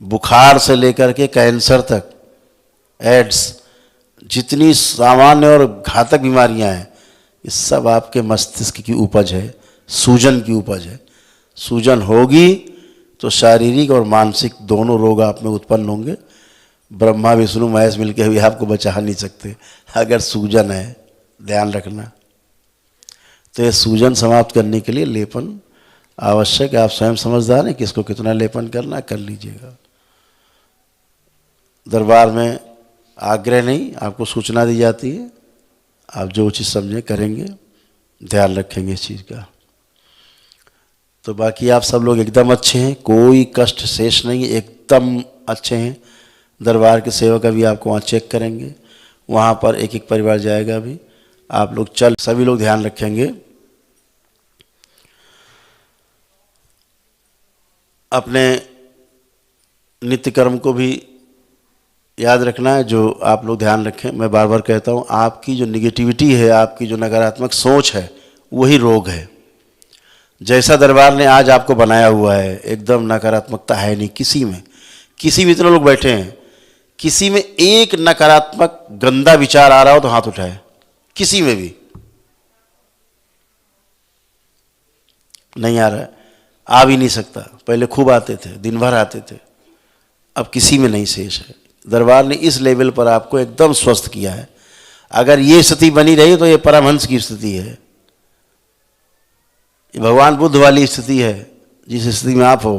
बुखार से लेकर के कैंसर तक, एड्स, जितनी सामान्य और घातक बीमारियां हैं, ये सब आपके मस्तिष्क की उपज है, सूजन की उपज है। सूजन होगी तो शारीरिक और मानसिक दोनों रोग आप में उत्पन्न होंगे। ब्रह्मा विष्णु महेश मिलकर भी आपको बचा नहीं सकते अगर सूजन है, ध्यान रखना। तो ये सूजन समाप्त करने के लिए लेपन आवश्यक है। आप स्वयं समझदार हैं किसको कितना लेपन करना, कर लीजिएगा। दरबार में आग्रह नहीं, आपको सूचना दी जाती है, आप जो उचित समझें करेंगे, ध्यान रखेंगे इस चीज़ का। तो बाकी आप सब लोग एकदम अच्छे हैं, कोई कष्ट शेष नहीं, एकदम अच्छे हैं। दरबार के सेवक अभी आपको वहाँ चेक करेंगे, वहाँ पर एक एक परिवार जाएगा अभी, आप लोग चल, सभी लोग ध्यान रखेंगे। अपने नित्य कर्म को भी याद रखना है, जो आप लोग ध्यान रखें। मैं बार बार कहता हूँ, आपकी जो निगेटिविटी है, आपकी जो नकारात्मक सोच है, वही रोग है। जैसा दरबार ने आज आपको बनाया हुआ है, एकदम नकारात्मकता है नहीं किसी में। किसी भी, इतने लोग बैठे हैं, किसी में एक नकारात्मक गंदा विचार आ रहा हो तो हाथ उठाए, किसी में भी नहीं आ रहा है, आ भी नहीं सकता। पहले खूब आते थे, दिन भर आते थे, अब किसी में नहीं शेष है। दरबार ने इस लेवल पर आपको एकदम स्वस्थ किया है। अगर ये स्थिति बनी रही तो ये परमहंस की स्थिति है, ये भगवान बुद्ध वाली स्थिति है, जिस स्थिति में आप हो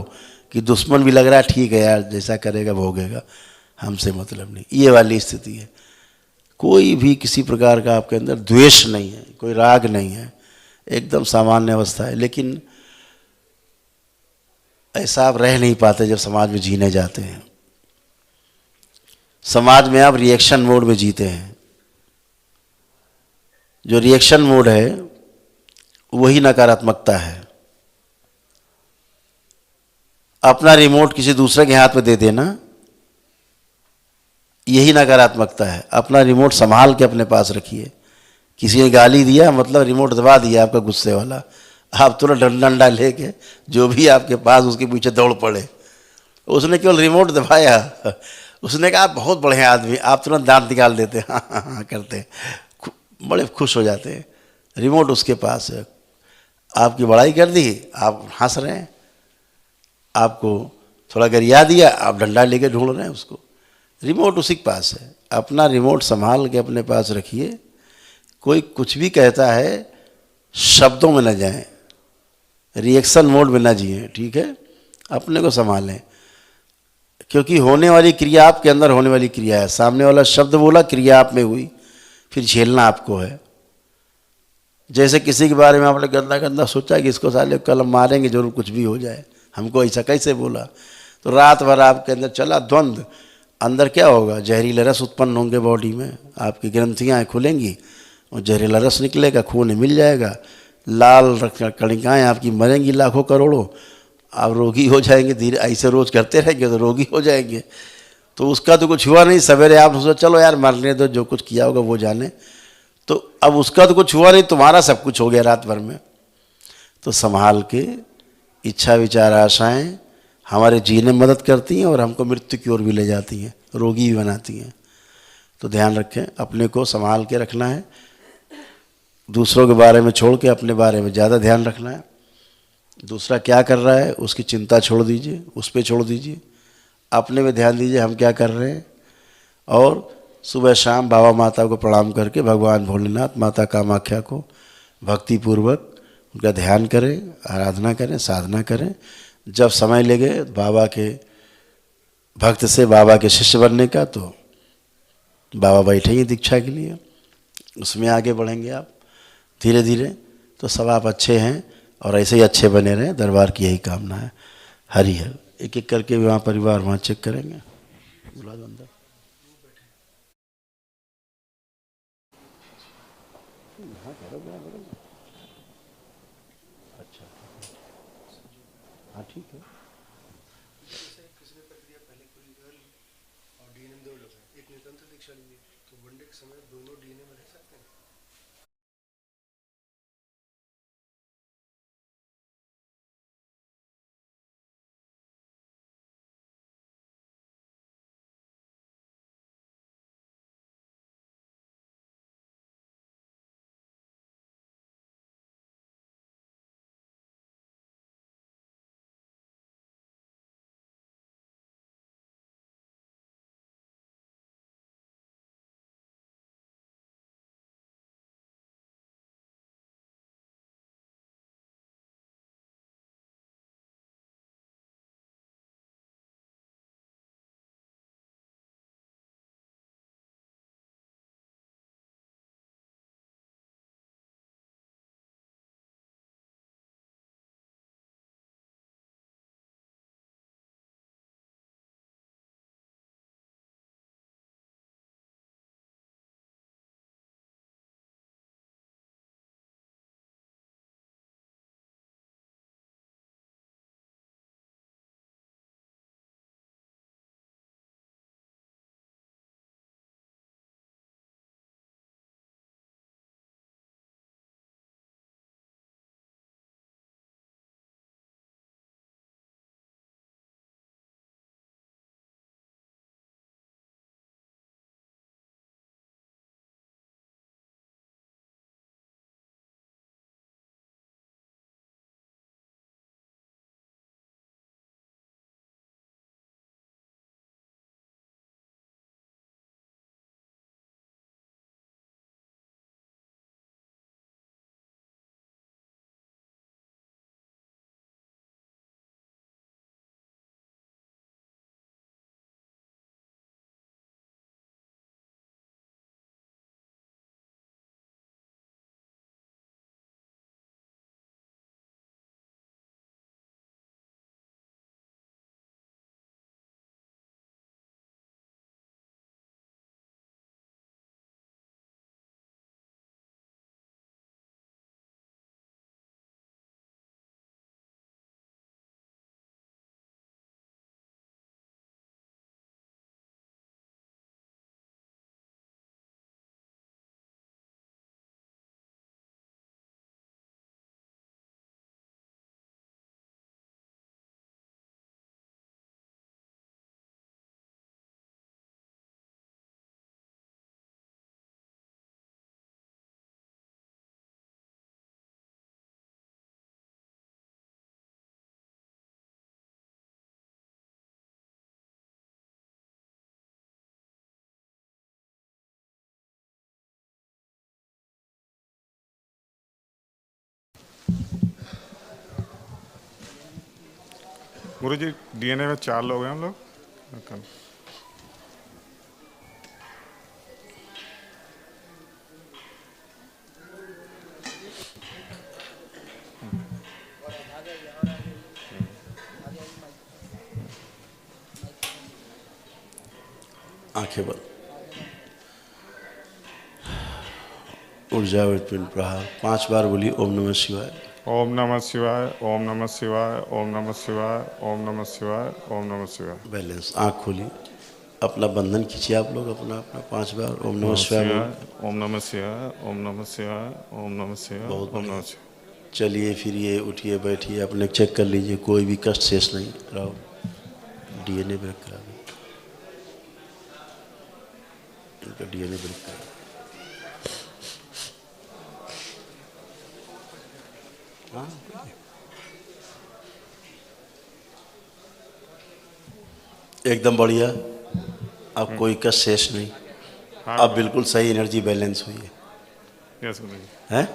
कि दुश्मन भी लग रहा है ठीक है यार, जैसा करेगा भोगेगा, हमसे मतलब नहीं, ये वाली स्थिति है। कोई भी किसी प्रकार का आपके अंदर द्वेष नहीं है, कोई राग नहीं है, एकदम सामान्य अवस्था है। लेकिन ऐसा आप रह नहीं पाते जब समाज में जीने जाते हैं। समाज में आप रिएक्शन मोड में जीते हैं। जो रिएक्शन मोड है वही नकारात्मकता है। अपना रिमोट किसी दूसरे के हाथ में दे देना, यही नकारात्मकता है। अपना रिमोट संभाल के अपने पास रखिए। किसी ने गाली दिया मतलब रिमोट दबा दिया आपका गुस्से वाला, आप तुरंत डंडा लेके जो भी आपके पास उसके पीछे दौड़ पड़े। उसने केवल रिमोट दबाया, उसने कहा आप बहुत बढ़िया आदमी, आप तुरंत दांत निकाल देते, हाँ हाँ हाँ करते, बड़े खुश हो जाते हैं। रिमोट उसके पास है, आपकी बड़ाई कर दी, आप हंस रहे हैं, आपको थोड़ा गरिया दिया, आप डंडा लेके ढूंढ रहे हैं उसको। रिमोट उसी के पास है। अपना रिमोट संभाल के अपने पास रखिए। कोई कुछ भी कहता है, शब्दों में न जाएं, रिएक्शन मोड में न जिए, ठीक है, अपने को संभालें। क्योंकि होने वाली क्रिया आपके अंदर होने वाली क्रिया है। सामने वाला शब्द बोला, क्रिया आप में हुई, फिर झेलना आपको है। जैसे किसी के बारे में आपने गंदा गंदा सोचा कि इसको साले कलम मारेंगे जरूर, कुछ भी हो जाए, हमको ऐसा कैसे बोला, तो रात भर आपके अंदर चला द्वंद्व। अंदर क्या होगा, जहरीले रस उत्पन्न होंगे बॉडी में, आपकी ग्रंथियाँ खुलेंगी और जहरीला रस निकलेगा, खून मिल जाएगा, लाल कणिकाएँ आपकी मरेंगी लाखों करोड़ों, आप रोगी हो जाएंगे। धीरे ऐसे रोज करते रहेंगे तो रोगी हो जाएंगे। तो उसका तो कुछ हुआ नहीं, सवेरे आप सोचो चलो यार मरने दो, जो कुछ किया होगा वो जाने, तो अब उसका तो कुछ हुआ नहीं, तुम्हारा सब कुछ हो गया रात भर में। तो संभाल के, इच्छा विचार आशाएं हमारे जीने में मदद करती हैं और हमको मृत्यु की ओर भी ले जाती हैं, रोगी भी बनाती हैं। तो ध्यान रखें, अपने को संभाल के रखना है, दूसरों के बारे में छोड़ के अपने बारे में ज़्यादा ध्यान रखना है। दूसरा क्या कर रहा है उसकी चिंता छोड़ दीजिए, उस पर छोड़ दीजिए, अपने में ध्यान दीजिए हम क्या कर रहे हैं। और सुबह शाम बाबा माता को प्रणाम करके भगवान भोलेनाथ, माता कामाख्या को भक्तिपूर्वक उनका ध्यान करें, आराधना करें, साधना करें। जब समय लगे बाबा के भक्त से बाबा के शिष्य बनने का, तो बाबा बैठेंगे दीक्षा के लिए, उसमें आगे बढ़ेंगे आप धीरे धीरे। तो सब आप अच्छे हैं और ऐसे ही अच्छे बने रहें, दरबार की यही कामना है। हरि हर। एक एक करके वहाँ परिवार वहाँ चेक करेंगे। बुला दो अंदर। अच्छा, हाँ ठीक है। किसी ने प्रक्रिया पहले पूरी कर ली और डीएनए में 2 लोग हैं, एक ने तंत्र दीक्षा ली है, तो वनडे के समय दोनों डीएनए में रह सकते हैं। गुरु जी डीएनए में 4 लोग हैं हम लोग। आंखें बंद, ऊर्जा पिंड प्रहार 5 बार बोली ओम नमः शिवाय। ओम नमः शिवाय, ओम नमः शिवाय, ओम नमः शिवाय, ओम नमः शिवाय, ओम नमः शिवाय। बैलेंस, आंख खोली, अपना बंधन खींचिए आप लोग अपना अपना 5 बार ओम नमः शिवाय बोल। ओम नमः शिवाय, ओम नमः शिवाय, ओम नमः शिवाय, बहुत ओम नमः बढ़िया। शिवाय। चलिए फिरिए, उठिए, बैठिए, अपने चेक कर लीजिए, कोई भी कष्ट शेष नहीं रहो। डीएनए ब्रेक करा दें, इनका डीएनए ब्रेक करा दें। हाँ, एकदम बढ़िया। अब कोई कष्ट शेष नहीं, हाँ अब बिल्कुल सही एनर्जी बैलेंस हुई है। यस गुरु जी। हैं?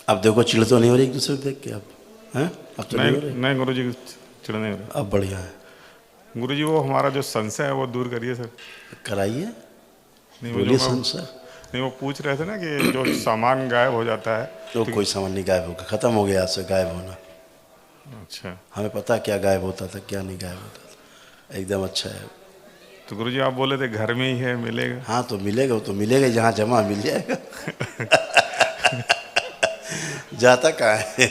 अब देखो चिढ़ तो नहीं हो रही एक दूसरे को देख के अब? हैं? अब तो नहीं हो रही? नहीं गुरु जी चिढ़ नहीं हो रहा। अब बढ़िया है। गुरु जी वो हमारा जो संशय है वो दूर करिए सर। कराइए, नहीं बोलिए जो मैं- संशय। नहीं वो पूछ रहे थे ना कि जो सामान गायब हो जाता है। तो कोई सामान नहीं गायब होगा, खत्म हो गया आज से गायब होना। अच्छा हमें पता क्या गायब होता था क्या नहीं गायब होता था, एकदम अच्छा है। तो गुरु जी आप बोले थे घर में ही है मिलेगा। हाँ तो मिलेगा, वो तो मिलेगा, जहाँ जमा मिल जाएगा। जाता कहाँ है?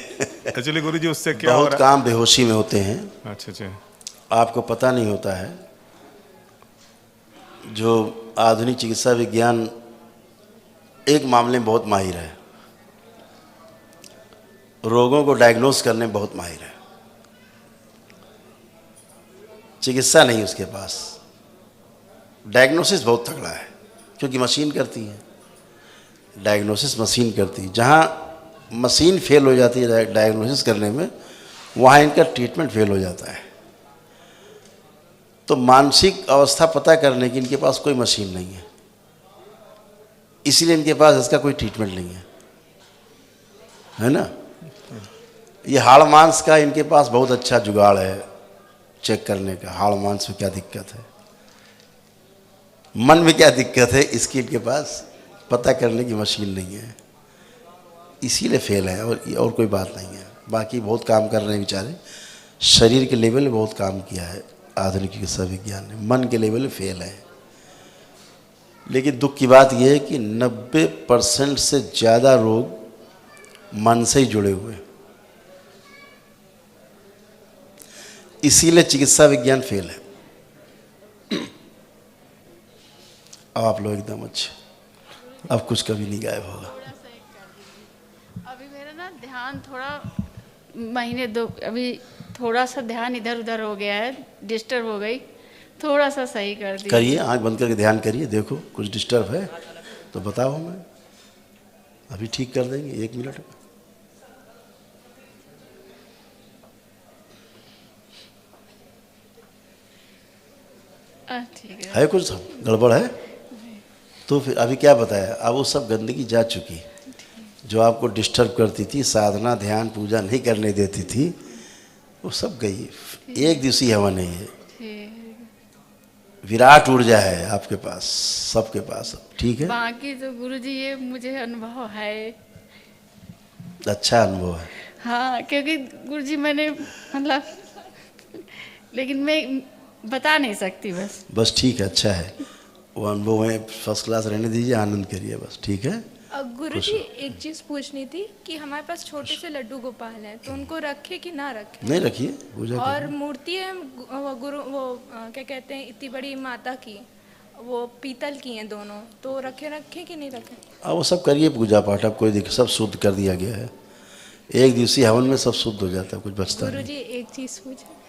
एक्चुअली गुरु जी उससे क्या हो बहुत रहा काम बेहोशी में होते हैं, है। अच्छा अच्छा। आपको पता नहीं होता है। जो आधुनिक चिकित्सा विज्ञान एक मामले में बहुत माहिर है, रोगों को डायग्नोस करने में बहुत माहिर है। चिकित्सा नहीं उसके पास, डायग्नोसिस बहुत तगड़ा है, क्योंकि मशीन करती है। डायग्नोसिस मशीन करती है, जहाँ मशीन फेल हो जाती है डायग्नोसिस करने में, वहाँ इनका ट्रीटमेंट फेल हो जाता है। तो मानसिक अवस्था पता करने की इनके पास कोई मशीन नहीं है, इसीलिए इनके पास इसका कोई ट्रीटमेंट नहीं है ना। ये हाड़ मांस का इनके पास बहुत अच्छा जुगाड़ है चेक करने का, हाड़ मांस में क्या दिक्कत है, मन में क्या दिक्कत है, इसकी इनके पास पता करने की मशीन नहीं है, इसीलिए फेल है। और कोई बात नहीं है। बाकी बहुत काम कर रहे हैं बेचारे, शरीर के लेवल में बहुत काम किया है आधुनिक चिकित्सा विज्ञान ने, मन के लेवल में फेल है। लेकिन दुख की बात यह है कि 90% से ज़्यादा रोग मन से ही जुड़े हुए हैं, इसीलिए चिकित्सा विज्ञान फेल है। अब आप लोग एकदम अच्छे, अब कुछ कभी नहीं गायब होगा। अभी मेरा ना ध्यान थोड़ा महीने दो अभी थोड़ा सा ध्यान इधर उधर हो गया है, डिस्टर्ब हो गई, थोड़ा सा सही कर दिया। करिए, आंख बंद करके ध्यान करिए, देखो कुछ डिस्टर्ब है तो बताओ, हमें अभी ठीक कर देंगे 1 मिनट में। ठीक है। है कुछ गड़बड़ है तो फिर अभी क्या बताया, अब वो सब गंदगी जा चुकी, जो आपको डिस्टर्ब करती थी, साधना ध्यान पूजा नहीं करने देती थी, वो सब गई। एक दिवसीय हवा नहीं है, विराट ऊर्जा है आपके पास, सबके पास। ठीक है, बाकी तो गुरुजी ये मुझे अनुभव है। अच्छा अनुभव है। हाँ क्योंकि गुरुजी मैंने मतलब, लेकिन मैं बता नहीं सकती बस। बस ठीक है, अच्छा है, वो अनुभव में फर्स्ट क्लास रहने दीजिए, आनंद करिए बस। ठीक है। गुरुजी एक चीज़ पूछनी थी कि हमारे पास छोटे से लड्डू गोपाल हैं, तो उनको रखे कि ना रखे? नहीं रखिए, पूजा और करिए। मूर्ति है क्या कहते हैं, इतनी बड़ी माता की, वो पीतल की हैं दोनों, तो रखे कि नहीं रखे? अब वो सब करिए पूजा पाठ, अब कोई दिक्कत, सब शुद्ध कर दिया गया है। एक दिवसीय हवन में सब शुद्ध हो जाता है, कुछ बचता नहीं। गुरुजी एक चीज़ पूछे,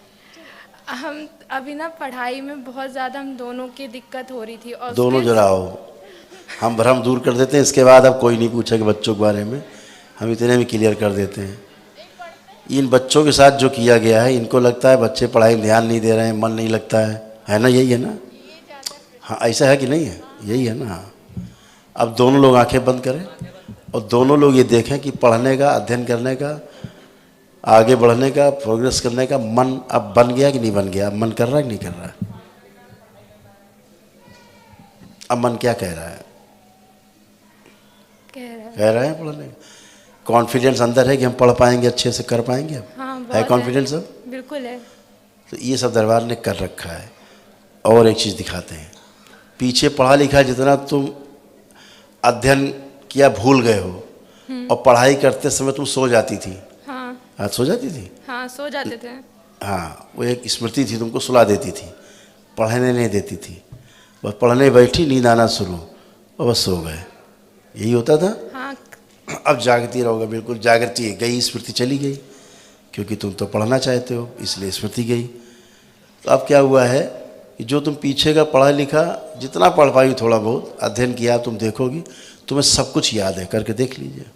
हम अभी ना पढ़ाई में बहुत ज़्यादा हम दोनों की दिक्कत हो रही थी, और दोनों उसके- जरा आओ, हम भ्रम दूर कर देते हैं। इसके बाद अब कोई नहीं पूछेगा बच्चों के बारे में, हम इतने में क्लियर कर देते हैं। इन बच्चों के साथ जो किया गया है, इनको लगता है बच्चे पढ़ाई में ध्यान नहीं दे रहे हैं, मन नहीं लगता है ना, यही है ना? हाँ ऐसा है कि नहीं है, यही है ना? हाँ। अब दोनों लोग आंखें बंद करें, और दोनों लोग ये देखें कि पढ़ने का, अध्ययन करने का, आगे बढ़ने का, प्रोग्रेस करने का मन अब बन गया कि नहीं बन गया, अब मन कर रहा है कि नहीं कर रहा है, अब मन क्या कह रहा है, कह रहा है पढ़ने का, कॉन्फिडेंस अंदर है कि हम पढ़ पाएंगे, अच्छे से कर पाएंगे, अब हाँ, है बहुत कॉन्फिडेंस अब। बिल्कुल है। तो ये सब दरबार ने कर रखा है। और एक चीज़ दिखाते हैं, पीछे पढ़ा लिखा जितना तुम अध्ययन किया भूल गए हो, और पढ़ाई करते समय तुम सो जाती थी। हाँ आज सो जाती थी। हाँ, सो जाते थे। हाँ, वो एक स्मृति थी, तुमको सुला देती थी, पढ़ने नहीं देती थी। बस पढ़ने बैठी, नींद आना शुरू, और बस सो गए, यही होता था। हाँ, अब जागती रहोगे, बिल्कुल जागृति गई, स्मृति चली गई, क्योंकि तुम तो पढ़ना चाहते हो, इसलिए स्मृति गई। तो अब क्या हुआ है कि जो तुम पीछे का पढ़ा लिखा जितना पढ़ पाई, थोड़ा बहुत अध्ययन किया, तुम देखोगी तुम्हें सब कुछ याद है, करके देख लीजिए।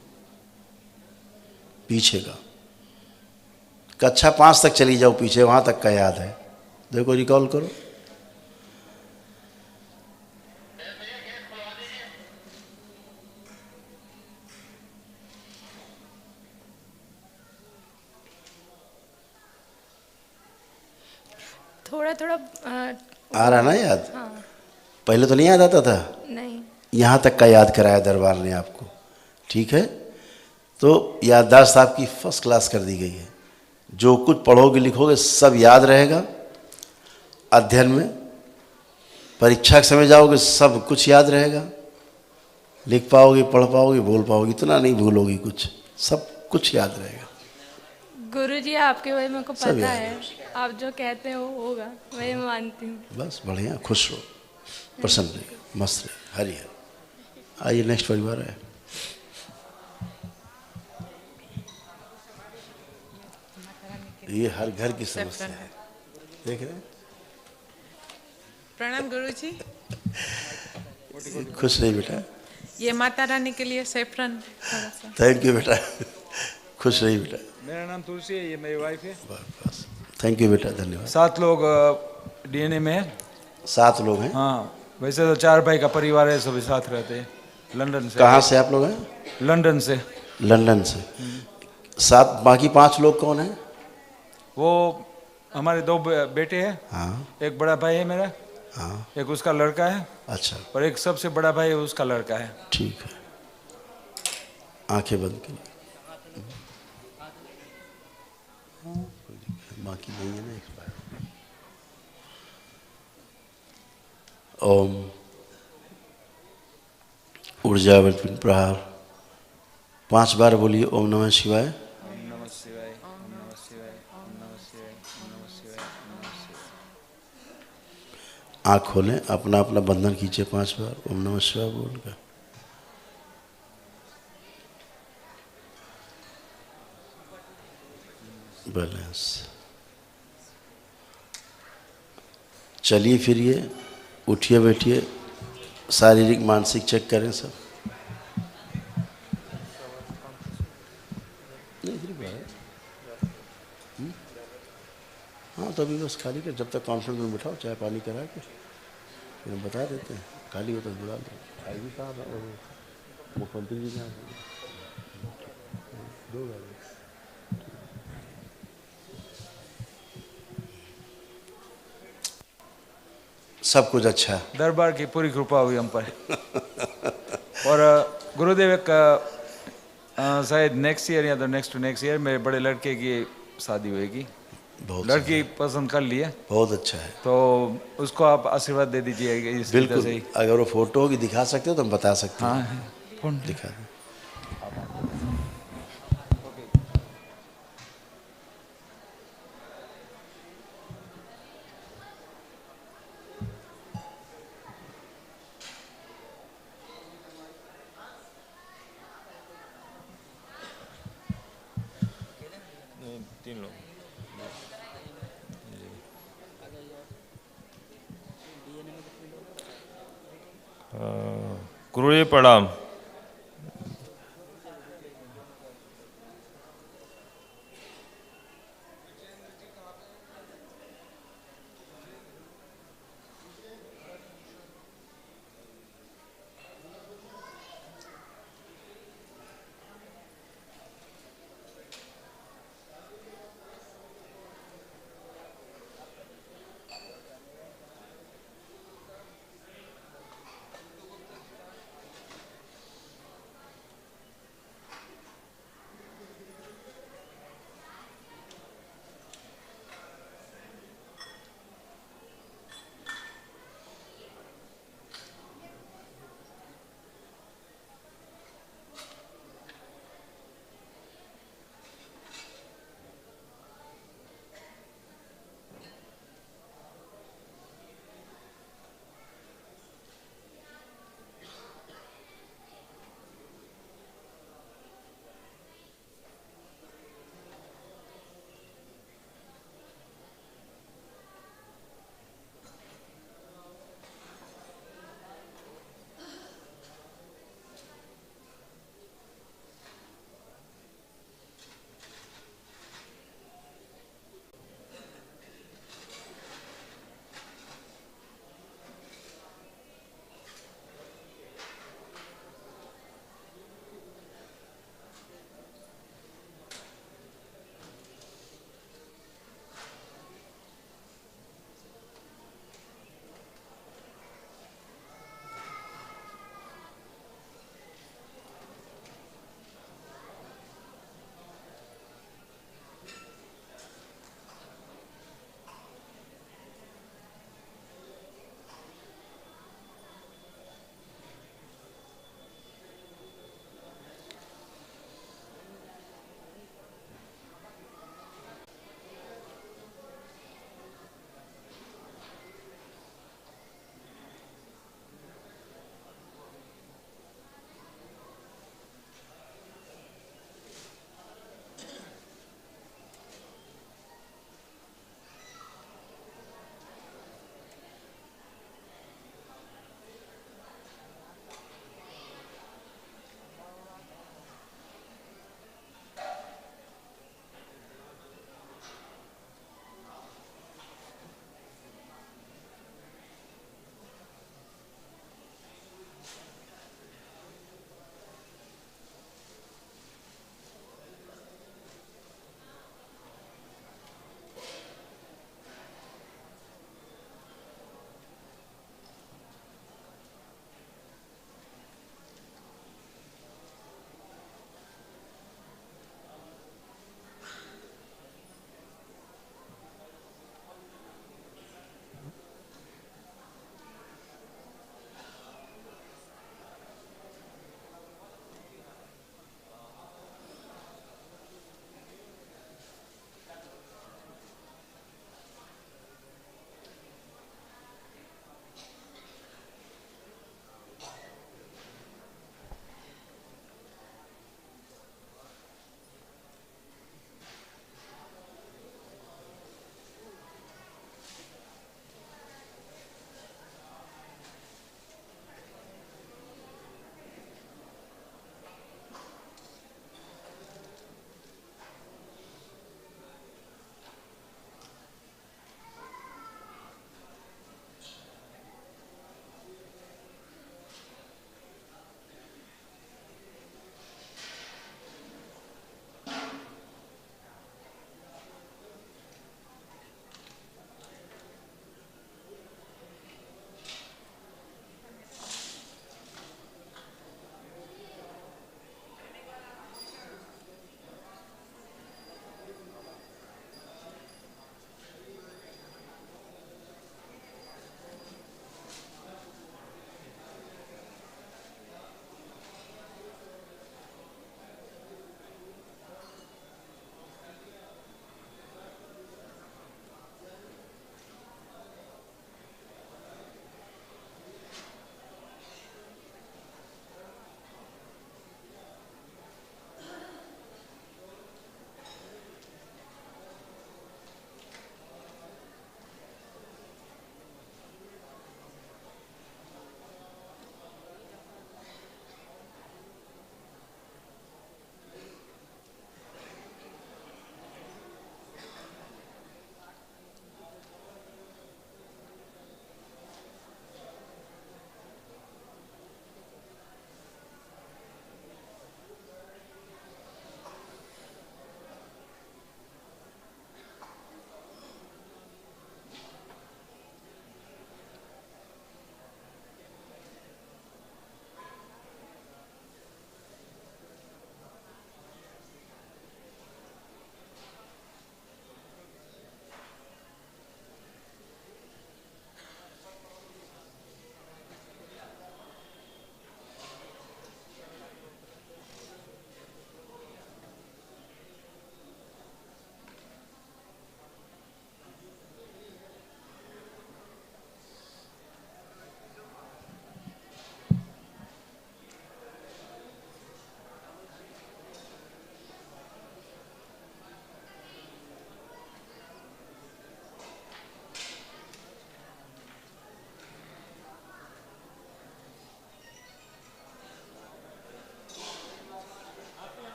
पीछे का कक्षा 5 तक चली जाओ पीछे, वहाँ तक का याद है, देखो, रिकॉल करो। थोड़ा थोड़ा आ रहा ना याद? हाँ, पहले तो नहीं याद आता था, नहीं। यहाँ तक का याद कराया दरबार ने आपको, ठीक है। तो याददाश्त आपकी फर्स्ट क्लास कर दी गई है, जो कुछ पढ़ोगे लिखोगे सब याद रहेगा। अध्ययन में परीक्षा के समय जाओगे सब कुछ याद रहेगा, लिख पाओगे, पढ़ पाओगे, बोल पाओगे, इतना नहीं भूलोगी कुछ, सब कुछ याद रहेगा। गुरुजी आपके वही मेरे को सब पता याद है, आप जो कहते हैं वो होगा, वही मैं मानती हूँ। बस बढ़िया, खुश रहो, प्रसन्न रहिए, मस्त रहिए, हरि हर। आइए नेक्स्ट परिवार है। ये हर घर की समस्या है, देख रहे हैं। प्रणाम गुरुजी। खुश रही बेटा, ये माता रानी के लिए सेफ्रन थोड़ा सा। थैंक यू बेटा, खुश रही बेटा। मेरा नाम तुलसी है, ये मेरी वाइफ है। बस थैंक यू बेटा, धन्यवाद। 7 लोग डीएनए में है। 7 लोग हैं। हाँ, वैसे तो 4 भाई का परिवार है, सभी साथ रहते हैं। लंदन से। कहाँ से आप लोग हैं? लंदन से। लंदन से। 7, बाकी 5 लोग कौन हैं? वो हमारे 2 बेटे हैं। हाँ एक बड़ा भाई है मेरा, हाँ, एक उसका लड़का है, अच्छा और एक सबसे बड़ा भाई है, उसका लड़का है। ठीक है, आंखें बंद करिए। बाकी नहीं है ना एक्सपायर। ओम ऊर्जावर्तन प्रहार 5 बार बोलिए, ओम नमः शिवाय। ओम नमः शिवाय, ओम नमः शिवाय, ओम नमः शिवाय, ओम नमः शिवाय, ओम नमः शिवाय। आँख खोलें, अपना अपना बंधन कीजिए 5 बार ओम नमः शिवाय बोलकर। बैलेंस। चलिए फिरिए, उठिए बैठिए, शारीरिक मानसिक चेक करें सब। हाँ, तो अभी बस खाली कर, जब तक कॉन्फ्रेंस में बिठाओ, चाय पानी करा के फिर हम बता देते हैं। खाली हो तो बुला लो। आईजी साहब और मुख्यमंत्री जी ने 2 गाड़ी। सब कुछ अच्छा है। दरबार की पूरी कृपा हुई हम पर। और गुरुदेव एक शायद नेक्स्ट ईयर या तो नेक्स्ट टू नेक्स्ट ईयर मेरे बड़े लड़के की शादी होगी। बहुत लड़की पसंद कर ली है, बहुत अच्छा है। तो उसको आप आशीर्वाद दे दीजिए इस तरह बिल्कुल, से ही। अगर वो फोटो होगी दिखा सकते हो तो हम बता सकते हैं। हाँ, फोन दिखा दें। गुरुजी प्रणाम।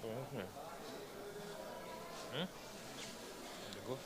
तो है इसमें। देखो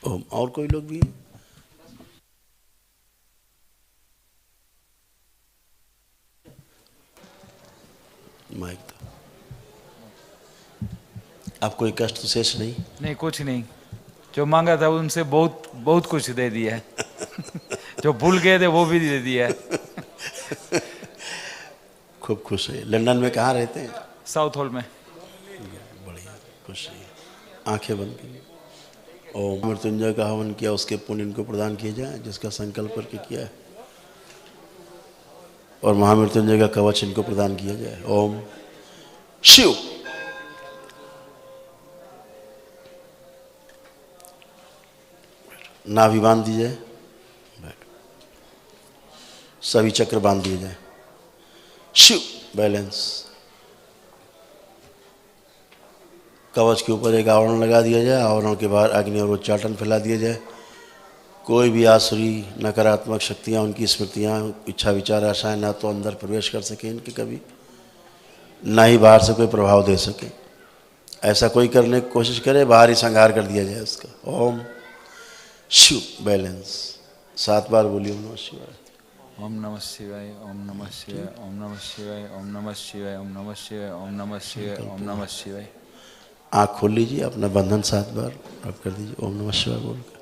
ओम। और कोई लोग भी हैं? माइक दो। आप कोई कष्ट तो शेष नहीं? नहीं, कुछ नहीं। जो मांगा था उनसे बहुत बहुत कुछ दे दिया है। जो भूल गए थे वो भी दे दिया है। खूब खुश है। लंदन में कहाँ रहते हैं? साउथ हॉल में। बढ़िया, खुश रहिए। आंखें बंद करिए। ओम। मृत्युंजय का हवन किया, उसके पुण्य इनको प्रदान किए जाए जिसका संकल्प करके किया है, और महामृत्युंजय का कवच इनको प्रदान किया जाए। ओम शिव। नाभि बांध दी जाए, सभी चक्र बांध दिए जाए। शिव। बैलेंस। कवच के ऊपर एक आवरण लगा दिया जाए, आवरण के बाहर अग्नि और उच्चाटन फैला दिया जाए। कोई भी आसुरी नकारात्मक शक्तियाँ, उनकी स्मृतियाँ, इच्छा विचार आशाएं ना तो अंदर प्रवेश कर सके इनके कभी, ना ही बाहर से कोई प्रभाव दे सके। ऐसा कोई करने की कोशिश करे, बाहर ही संहार कर दिया जाए उसका। ओम शिव। बैलेंस। 7 बार बोलिए ओम नमः शिवाय। ओम नमः शिवाय, ओम नमः शिवाय, ओम नमः शिवाय, ओम नमः शिवाय, ओम नमः शिवाय, ओम नमः शिवाय, ओम नमः शिवाय। आँख खोल लीजिए, अपना बंधन 7 बार रब कर दीजिए ओम नमः शिवाय बोल कर।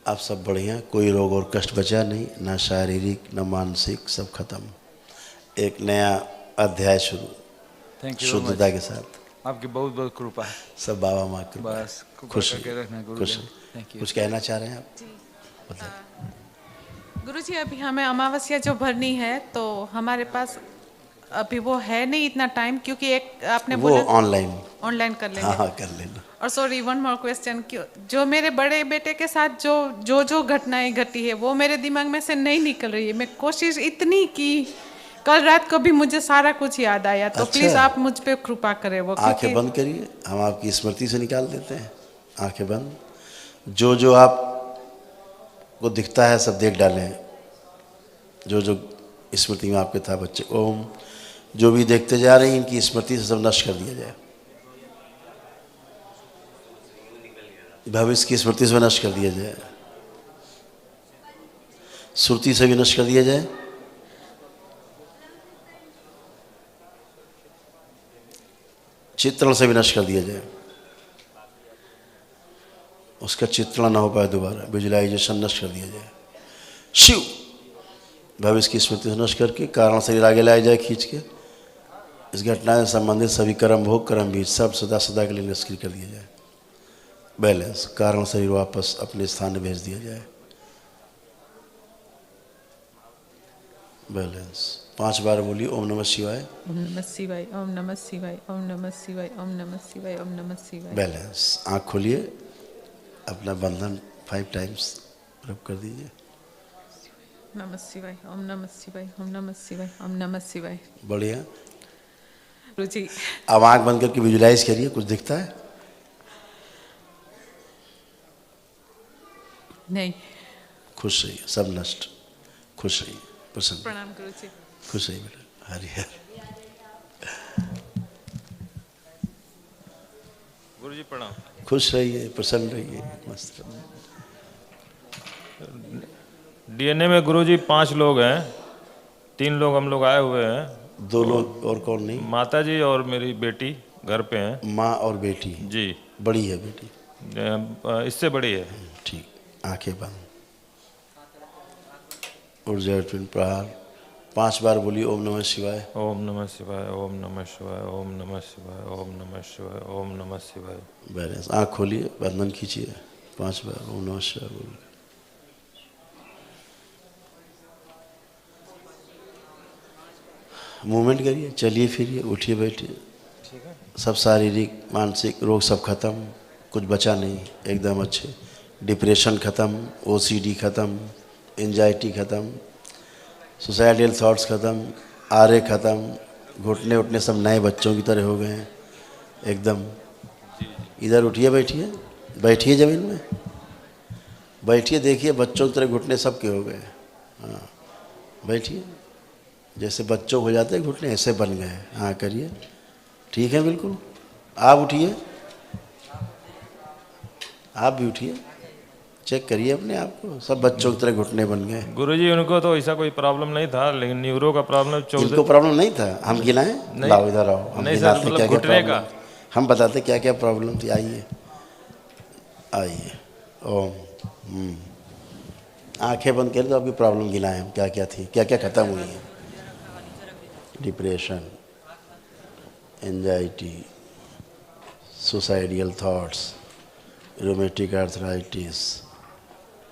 आप सब बढ़िया, कोई रोग और कष्ट बचा नहीं, ना शारीरिक ना मानसिक, सब खत्म। एक नया अध्याय शुरू थैंक यू शुद्धता के साथ। आपकी बहुत बहुत कृपा है। सब बाबा माँ की कृपा है। बस कृपा खुश करके रहिए, रखना खुश गुरुदेव। रहिए। Thank you. कुछ कहना चाह रहे हैं आप? बताइए। गुरुजी अभी हमें अमावस्या जो भरनी है तो हमारे पास अभी वो है नहीं इतना टाइम, क्योंकि एक आपने वो बोला ऑनलाइन कर लेंगे। हाँ हाँ कर लेना। और सॉरी, वन मोर क्वेश्चन, जो मेरे बड़े बेटे के साथ जो घटनाएं घटी है वो मेरे दिमाग में से नहीं निकल रही है। मैं कोशिश इतनी की, कल रात को भी मुझे सारा कुछ याद आया, तो अच्छा। प्लीज आप मुझ पे कृपा करें वो। आंखें बंद करिए, हम आपकी स्मृति से निकाल देते हैं। आंखें बंद। जो जो आप को दिखता है सब देख डालें, जो जो स्मृति में आपके था बच्चे। ओम। जो भी देखते जा रहे हैं इनकी स्मृति से सब नष्ट कर दिया जाए, भविष्य की स्मृति से नष्ट कर दिया जाए, श्रुति से भी नष्ट कर दिया जाए, चित्रण से भी नष्ट कर दिया जाए, उसका चित्रण ना हो पाए दोबारा, विजुअलाइजेशन नष्ट कर दिया जाए। शिव। भविष्य की स्मृति से नष्ट करके कारण शरीर आगे लाया जाए खींच के। इस घटना से संबंधित सभी कर्म भोग कर्म भी सब सदा सदा के लिए निष्क्रिय कर दिया जाए। बैलेंस। कारण शरीर वापस अपने स्थान में भेज दिया जाए। बैलेंस। 5 बार बोलिए ओम नमः शिवाय। ओम नमः शिवाय, ओम नमः शिवाय, ओम नमः शिवाय, ओम नमः शिवाय, ओम नमः शिवाय। बैलेंस। आँख खोलिए, अपना बंधन 5 टाइम्स रब कर दीजिए। नमः शिवाय, ओम नमः शिवाय, ओम नमः शिवाय, ओम नमः शिवाय। बढ़िया। गुरुजी अब आँख बंद करके विजुलाइज करिए, कुछ दिखता है? नहीं। खुश रहिए, सब नष्ट। खुश रहिए, प्रसन्न। प्रणाम गुरुजी। खुश रहिए बेटा। हरि हर। गुरुजी प्रणाम। खुश रहिए, प्रसन्न रहिए, मस्त रहिए। डीएनए में गुरुजी 5 लोग हैं, 3 लोग हम लोग आए हुए हैं। 2 लोग और कौन नहीं? माता जी और मेरी बेटी घर पे हैं। माँ और बेटी जी। बड़ी है बेटी? इससे बड़ी है। ठीक। आंखें बंद। ऊर्जा ट्विन प्रहार 5 बार बोलिए ओम नमः शिवाय। ओम नमः शिवाय, ओम नमः शिवाय, ओम नमः शिवाय, ओम नमः शिवाय, ओम नमः शिवाय। बैलेंस। आँख खोलिए, बंधन खींचिए 5 बार ओम नमः शिवाय बोल। मूवमेंट करिए, चलिए फिरिए, उठिए बैठिए। सब शारीरिक मानसिक रोग सब खत्म, कुछ बचा नहीं, एकदम अच्छे। डिप्रेशन खत्म, ओसीडी खत्म, एंजाइटी खत्म, सुसाइडल थॉट्स खत्म, आरे खत्म, घुटने उठने सब नए बच्चों की तरह हो गए हैं एकदम। इधर उठिए, बैठिए, बैठिए जमीन में, बैठिए, देखिए बच्चों की तरह घुटने सबके हो गए। हाँ बैठिए, जैसे बच्चों को हो जाते हैं घुटने, ऐसे बन गए। हाँ करिए, ठीक है बिल्कुल। आप उठिए, आप भी उठिए, चेक करिए अपने आप को। सब बच्चों की तरह घुटने बन गए। गुरुजी उनको तो ऐसा कोई प्रॉब्लम नहीं था, लेकिन न्यूरो का प्रॉब्लम इनको प्रॉब्लम नहीं था, हम गिनाएं? नहीं। लाओ इधर आओ, हम नहीं सर, गिनाते मतलब क्या क्या घुटने प्रॉब्लम, हम बताते क्या क्या प्रॉब्लम थी। आइए आइए, ओम। आंखें बंद करें तो आपकी प्रॉब्लम गिनाएं हम, क्या क्या थी, क्या क्या खत्म हुई है। Depression, anxiety, suicidal thoughts, rheumatic arthritis,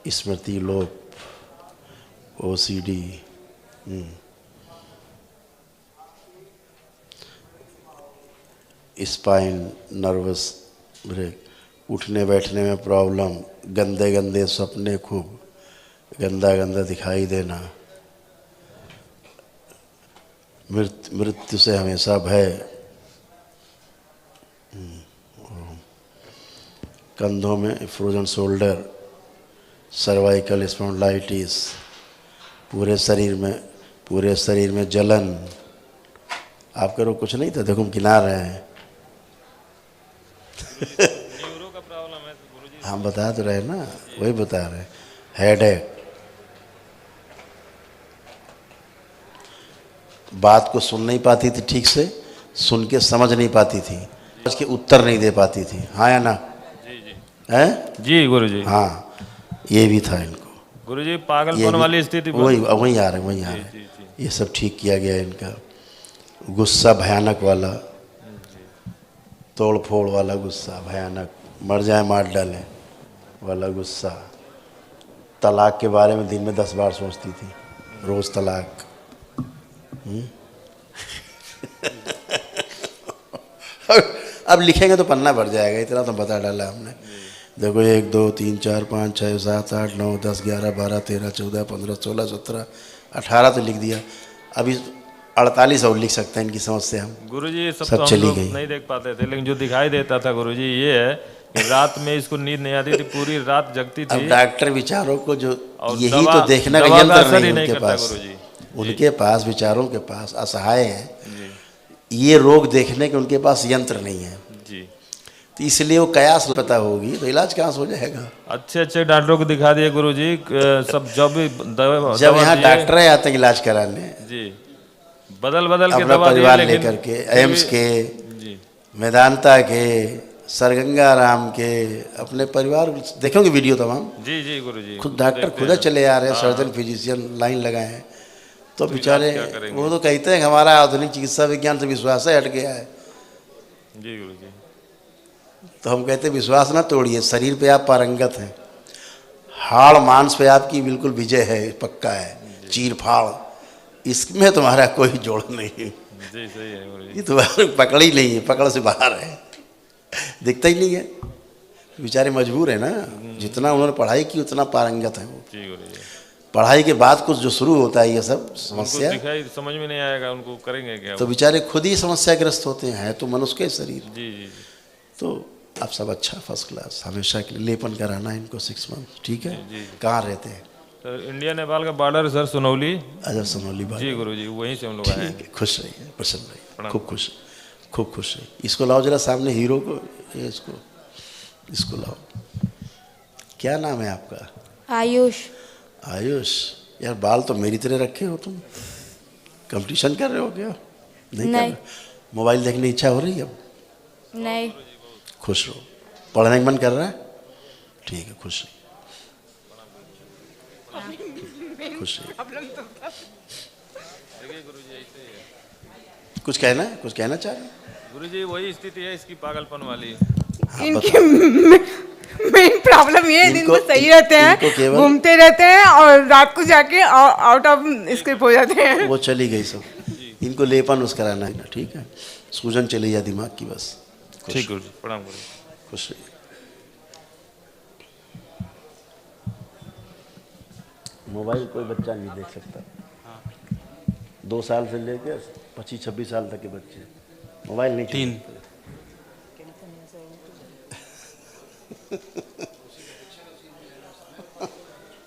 स्मृति लोप, ओसीडी, स्पाइन नर्वस ब्रेक, उठने बैठने में प्रॉब्लम, गंदे गंदे सपने, खूब गंदा गंदा दिखाई देना, मृत्यु से हमेशा भय, कंधों में फ्रोजन शोल्डर, सर्वाइकल स्पॉन्डिलाइटिस, पूरे शरीर में जलन। आपका रोग कुछ नहीं था, देखो हम गिना रहे हैं। न्यूरो का प्रॉब्लम है गुरुजी। हम बता तो रहे ना, वही बता रहे हैं। हेडेक, बात को सुन नहीं पाती थी ठीक से, सुन के समझ नहीं पाती थी, उसके उत्तर नहीं दे पाती थी। हाँ या ना? जी जी हैं? जी गुरुजी। हाँ, ये भी था इनको। गुरुजी पागलपन वाली स्थिति वही वहीं आ रहे। ये सब ठीक किया गया इनका। गुस्सा भयानक वाला, तोड़ फोड़ वाला गुस्सा, भयानक, मर जाए मार डालें वाला गुस्सा। तलाक के बारे में दिन में 10 बार सोचती थी, रोज तलाक। अब लिखेंगे तो पन्ना भर जाएगा, इतना तो बता डाला हमने। देखो 1 2 3 4 5 6 7 8 9 10 11 12 13 14 15 16 17 18 तो लिख दिया। अभी 48 और लिख सकते हैं इनकी समझ से हम। गुरुजी ये सब सब तो हम चली लोग गई। नहीं देख पाते थे, लेकिन जो दिखाई देता था गुरुजी ये है कि रात में इसको नींद नहीं आती थी, पूरी रात जगती अब थी। डॉक्टर विचारों को जो और यही दवा- तो देखने का दवा यंत्र असर नहीं ही उनके करता पास, गुरुजी। उनके पास विचारों के पास असहाय हैं, ये रोग देखने के उनके पास यंत्र नहीं है। जी, तो इसलिए वो कयास पता होगी तो इलाज कहाँ से हो जाएगा। अच्छे अच्छे डॉक्टरों को दिखा दिए गुरुजी, सब जब भी दवा जब यहाँ दिए- डॉक्टर आते हैं इलाज कराने, जी बदल बदल के अपना दवा दिए, परिवार लेकिन लेकर के, फिर एम्स भी- के, जी मेदांता के, सरगंगाराम के, अपने परिवार देखोगे वीडियो तमाम, जी जी गुरुजी, खुद डॉक्टर देखते खुद हैं। चले आ रहे हैं, सर्जन फिजिशियन लाइन लगाए हैं। तो बेचारे क्या करेंगे? वो तो कहते हैं कि हमारा आधुनिक चिकित्सा विज्ञान से विश्वास है हट गया है। जी गुरुजी, तो हम कहते हैं विश्वास ना तोड़िए, शरीर पे आप पारंगत हैं, हाड़ मांस पे आपकी बिल्कुल विजय है, पक्का है, चीर फाड़, इसमें तुम्हारा कोई जोड़ नहीं है। जी सही है गुरुजी। ये तुम्हारा पकड़ ही नहीं है, पकड़ से बाहर है, दिखता ही नहीं है। बेचारे मजबूर है ना, जितना उन्होंने पढ़ाई की उतना पारंगत है वो। जी गुरुजी, पढ़ाई के बाद कुछ जो शुरू होता है ये सब उनको समस्या, दिखाई समझ में नहीं आएगा, उनको करेंगे क्या? तो बेचारे खुद ही समस्याग्रस्त होते हैं। तो मनुष्य के शरीर, जी जी तो आप सब अच्छा फर्स्ट क्लास, हमेशा के लिए लेपन कराना है इनको 6 मंथ, ठीक है। जी। कहाँ रहते हैं? सर इंडिया नेपाल का बॉर्डर सर, सुनौली। अच्छा सोनौली बात, जी गुरुजी, वहीं से हम लोग आए हैं। ठीक है, खुश रहिए, प्रसन्न रहिए, प्रणाम। खूब खुश रहिए। इसको लाओ जरा सामने हीरो को, ये इसको लाओ। क्या नाम है आपका? आयुष। आयुष, यार बाल तो मेरी तरह रखे हो तुम, कंपटीशन कर रहे हो क्या? नहीं कर नहीं। रहे? मोबाइल देखने की इच्छा हो रही है अब? नहीं। खुश रहो। पढ़ने का मन कर रहा है? ठीक है, खुश रहिए, खुश रहिए। कुछ कहना है, कुछ कहना चाह रहे हैं? गुरुजी वही स्थिति है इसकी, पागलपन वाली। हाँ, इनकी बताओ। मेन प्रॉब्लम ये है, दिन इनको- में सही रहते इनको हैं, केवल- घूमते रहते हैं और रात को जाके आउट ऑफ स्क्रिप्ट हो जाते हैं। वो चली गई सब, इनको लेपन उस कराना है ना, ठीक है। सूजन चली जाए दिमाग की बस। ठीक गुरुजी, प्रणाम गुरुजी। खुश रहिए। मोबाइल कोई बच्चा नहीं देख सकता, 2 साल से लेकर 25-26 साल तक के बच्चे मोबाइल नहीं 3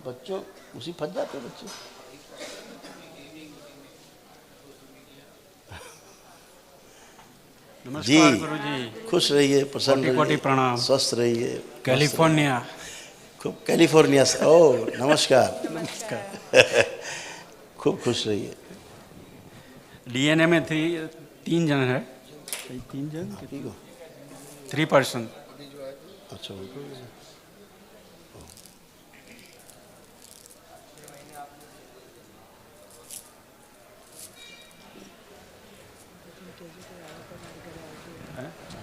बच्चों उसी फंस जाते बच्चे। नमस्कार गुरुजी। खुश रहिए, प्रसन्न कोटि-कोटि रहिए, प्रणाम। स्वस्थ रहिए। कैलिफोर्निया। खूब कैलिफोर्निया से, ओ नमस्कार। नमस्कार। खूब खुश रहिए। डीएनए में 3 जन है। 3 जन? 3 पर्सन। अच्छा,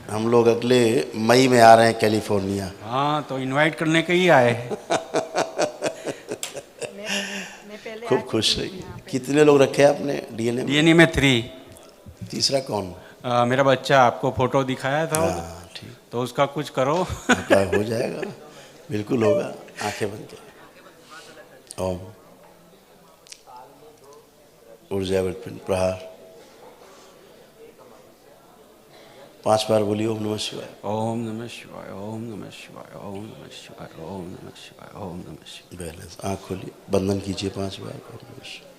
हम लोग अगले मई में आ रहे हैं कैलिफोर्निया। हाँ, तो इनवाइट करने के ही आए। खूब खुश रहिए। कितने लोग रखे आपने डीएनए में? डीएनए में 3। तीसरा कौन? मेरा बच्चा आपको फोटो दिखाया था। हाँ, ठीक। तो उसका कुछ करो। हो जाएगा, बिल्कुल होगा। आंखें बंद कर। ओम ऊर्जा प्रहार 5 बार बोलिए ओम नमः शिवाय। ओम नमः शिवाय, ओम नमः शिवाय, ओम नमः शिवाय, ओम नमः शिवाय, ओम नमः शिवाय। बैलेंस, आँख खोलिए, बंधन कीजिए 5 बार। ओम नमः शिवाय।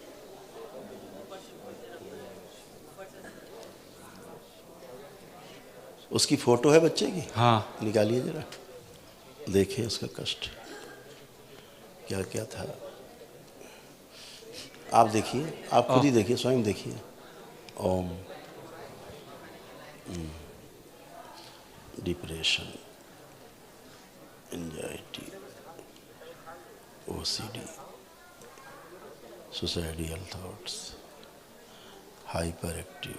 उसकी फोटो है बच्चे की? हाँ। निकालिए जरा, देखिए उसका कष्ट क्या क्या था। आप देखिए, आप खुद ही देखिए, स्वयं देखिए। Om. Depression, anxiety, OCD, suicidal thoughts, hyperactive,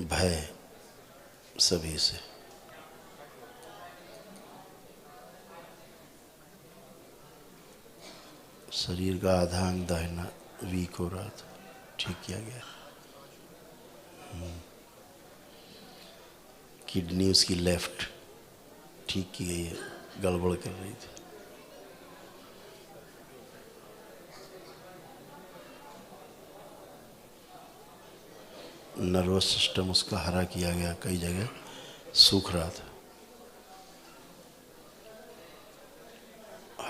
भय सभी से, शरीर का आधा अंग दाहिना वीक हो रहा था, ठीक किया गया। किडनी उसकी लेफ्ट ठीक की गई है, गड़बड़ कर रही थी। नर्वस सिस्टम उसका हरा किया गया, कई जगह सूख रहा था।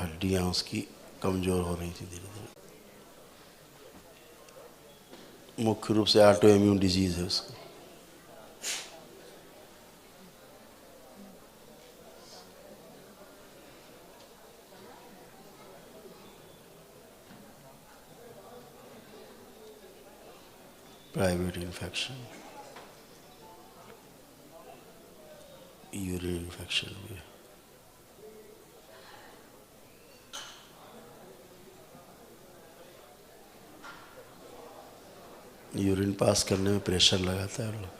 हड्डियां उसकी कमजोर हो रही थी धीरे धीरे। मुख्य रूप से ऑटो इम्यून डिजीज है उसको। प्राइवेट इन्फेक्शन, यूरिन इन्फेक्शन भी है। यूरिन पास करने में प्रेशर लगाता है लोग।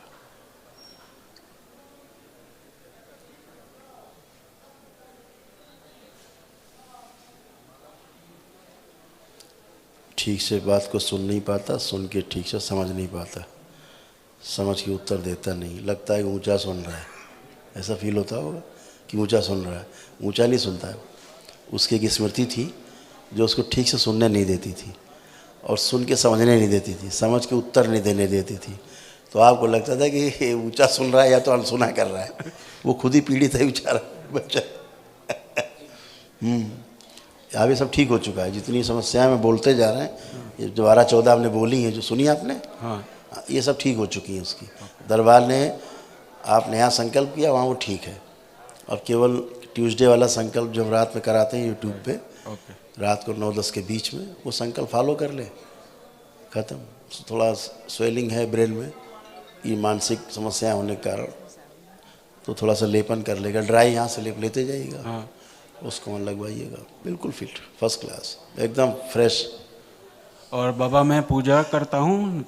ठीक से बात को सुन नहीं पाता, सुन के ठीक से समझ नहीं पाता, समझ के उत्तर देता नहीं, लगता है कि ऊंचा सुन रहा है। ऐसा फील होता होगा कि ऊंचा सुन रहा है, ऊंचा नहीं सुनता है। उसकी एक स्मृति थी जो उसको ठीक से सुनने नहीं देती थी और सुन के समझने नहीं देती थी, समझ के उत्तर नहीं देने देती थी। तो आपको लगता था कि ये ऊंचा सुन रहा है या तो अनसुना कर रहा है। वो खुद ही पीड़ित है बेचारा बच्चा। अब ये सब ठीक हो चुका है। जितनी समस्याएं में बोलते जा रहे हैं, ये 12-14 आपने बोली हैं, जो सुनी आपने, हाँ, ये सब ठीक हो चुकी हैं उसकी। दरबार ने, आपने यहाँ संकल्प किया, वहाँ वो ठीक है। और केवल ट्यूसडे वाला संकल्प जब रात में कराते हैं यूट्यूब पे, रात को 9-10 के बीच में, वो संकल्प फॉलो कर ले, ख़त्म। थोड़ा स्वेलिंग है ब्रेन में, ये मानसिक समस्याएं होने के कारण, तो थोड़ा सा लेपन कर लेगा, ड्राई यहाँ से लेप लेते जाइएगा, हाँ, उसको मन लगवाइएगा, बिल्कुल फिट, फर्स्ट क्लास, एकदम फ्रेश। और बाबा मैं पूजा करता हूँ,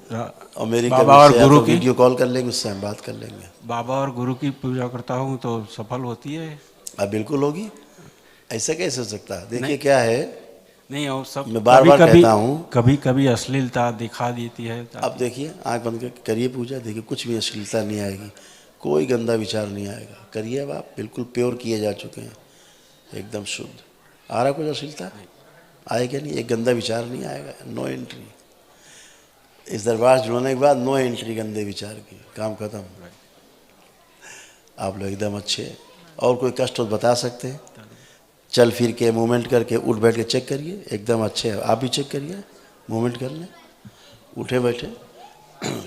और मेरी बाबा और गुरु की वीडियो कॉल कर लेंगे, उससे हम बात कर लेंगे। बाबा और गुरु की पूजा करता हूँ तो सफल होती है? बिल्कुल होगी, ऐसा कैसे हो सकता है? देखिए क्या है, नहीं और सब मैं बार बार कहता हूँ, कभी कभी अश्लीलता दिखा देती है। अब देखिए, आँख बंद करके करिए पूजा, देखिए कुछ भी अश्लीलता नहीं आएगी, कोई गंदा विचार नहीं आएगा। करिए, अब आप बिल्कुल प्योर किए जा चुके हैं, एकदम शुद्ध। आ रहा कुछ अश्लीलता आएगा नहीं, एक गंदा विचार नहीं आएगा, नो एंट्री। इस दरबार जुड़ने के बाद नो एंट्री गंदे विचार की, काम खत्म। आप लोग एकदम अच्छे। और कोई कष्ट हो बता सकते हैं, चल फिर के मूवमेंट करके उठ बैठ के चेक करिए, एकदम अच्छे हैं। आप भी चेक करिए, मूवमेंट कर लें, उठे बैठे।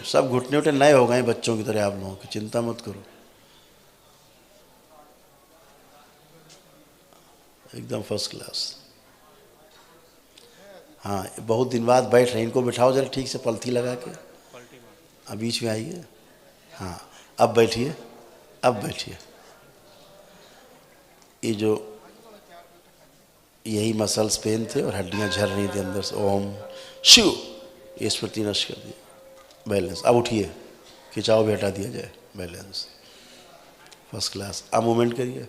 सब घुटने उठे नए हो गए बच्चों की तरह आप लोगों की, चिंता मत करो, एकदम फर्स्ट क्लास। हाँ, बहुत दिन बाद बैठ रहे हैं, इनको बिठाओ जरा ठीक से पलथी लगा के, अब बीच में आइए। हाँ, अब बैठिए, अब बैठिए। ये जो यही मसल्स पेन थे और हड्डियां झड़ रही थी अंदर से, ओम शिव, ये स्मृति नष्ट कर दिया, बैलेंस। अब उठिए, खिंचाव भी हटा दिया जाए, बैलेंस फर्स्ट क्लास। अब मूवमेंट करिए,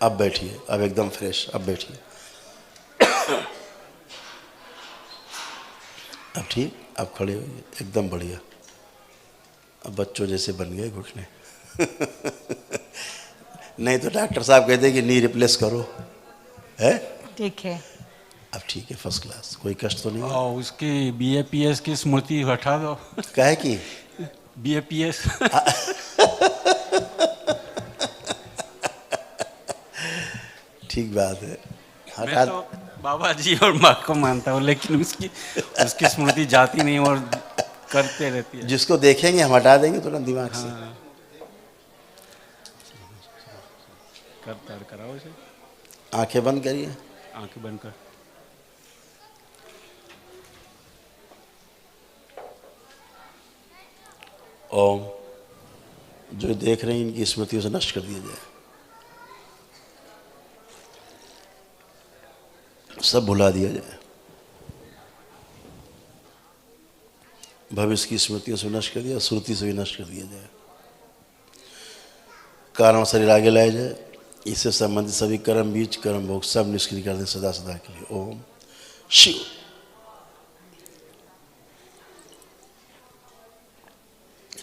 अब बैठिए, अब एकदम फ्रेश, अब बैठिए, अब ठीक, अब खड़े होइए, एकदम बढ़िया। अब बच्चों जैसे बन गए घुटने। नहीं तो डॉक्टर साहब कहते कि नी रिप्लेस करो, है ठीक है। अब ठीक है, फर्स्ट क्लास, कोई कष्ट तो नहीं है। और उसकी BAPS की स्मृति हटा दो। काहे की BAPS? ठीक बात है, मैं तो बाबा जी और माँ को मानता हूँ, लेकिन उसकी स्मृति जाती नहीं और करते रहती है। जिसको देखेंगे हम हटा देंगे तुरंत दिमाग से। हाँ। कराओ इसे। आंखें बंद करिए, आंखें बंद कर। ओम, जो देख रहे हैं इनकी स्मृतियों से नष्ट कर दिया जाए, सब भुला दिया जाए, भविष्य की स्मृतियों से नष्ट कर दिया, श्रुति से भी नष्ट कर दिया जाए, कारण शरीर आगे लाया जाए, इससे संबंधित सभी कर्म बीज कर्म भोग सब निष्क्रिय कर दें सदा सदा के लिए। ओम शिव।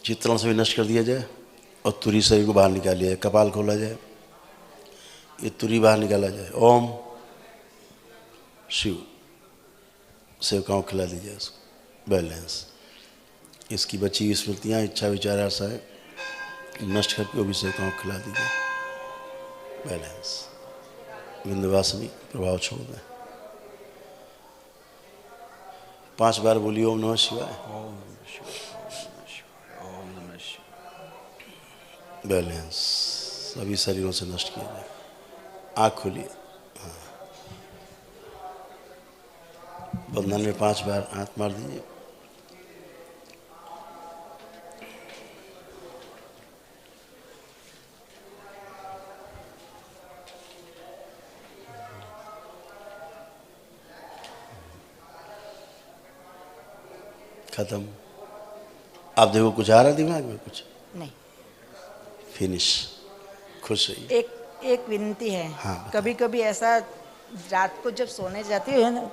चित्रण से भी नष्ट कर दिया जाए और तुरी शरीर को बाहर निकाल लिया जाए, कपाल खोला जाए, ये तुरी बाहर निकाला जाए। ओम शिव। सेवकाओं खिला दीजिए इसको, बैलेंस। इसकी बची हुई स्मृतियाँ, इच्छा विचार आशाएं नष्ट करके वो भी सेवकाओं खिला दीजिए, बैलेंस। विंध्यवासिनी प्रभाव छोड़ दें। 5 बार बोलिए ओम नमः शिवाय। बैलेंस सभी शरीरों से नष्ट किया जाए। आँख खोलिए, हाँ। बंधन में 5 बार हाथ मार दीजिए। खत्म। आप देखो कुछ आ रहा है दिमाग में? कुछ नहीं, फिनिश। खुश रहिए। एक विनती है। हाँ, कभी कभी ऐसा रात को जब सोने जाती है ना,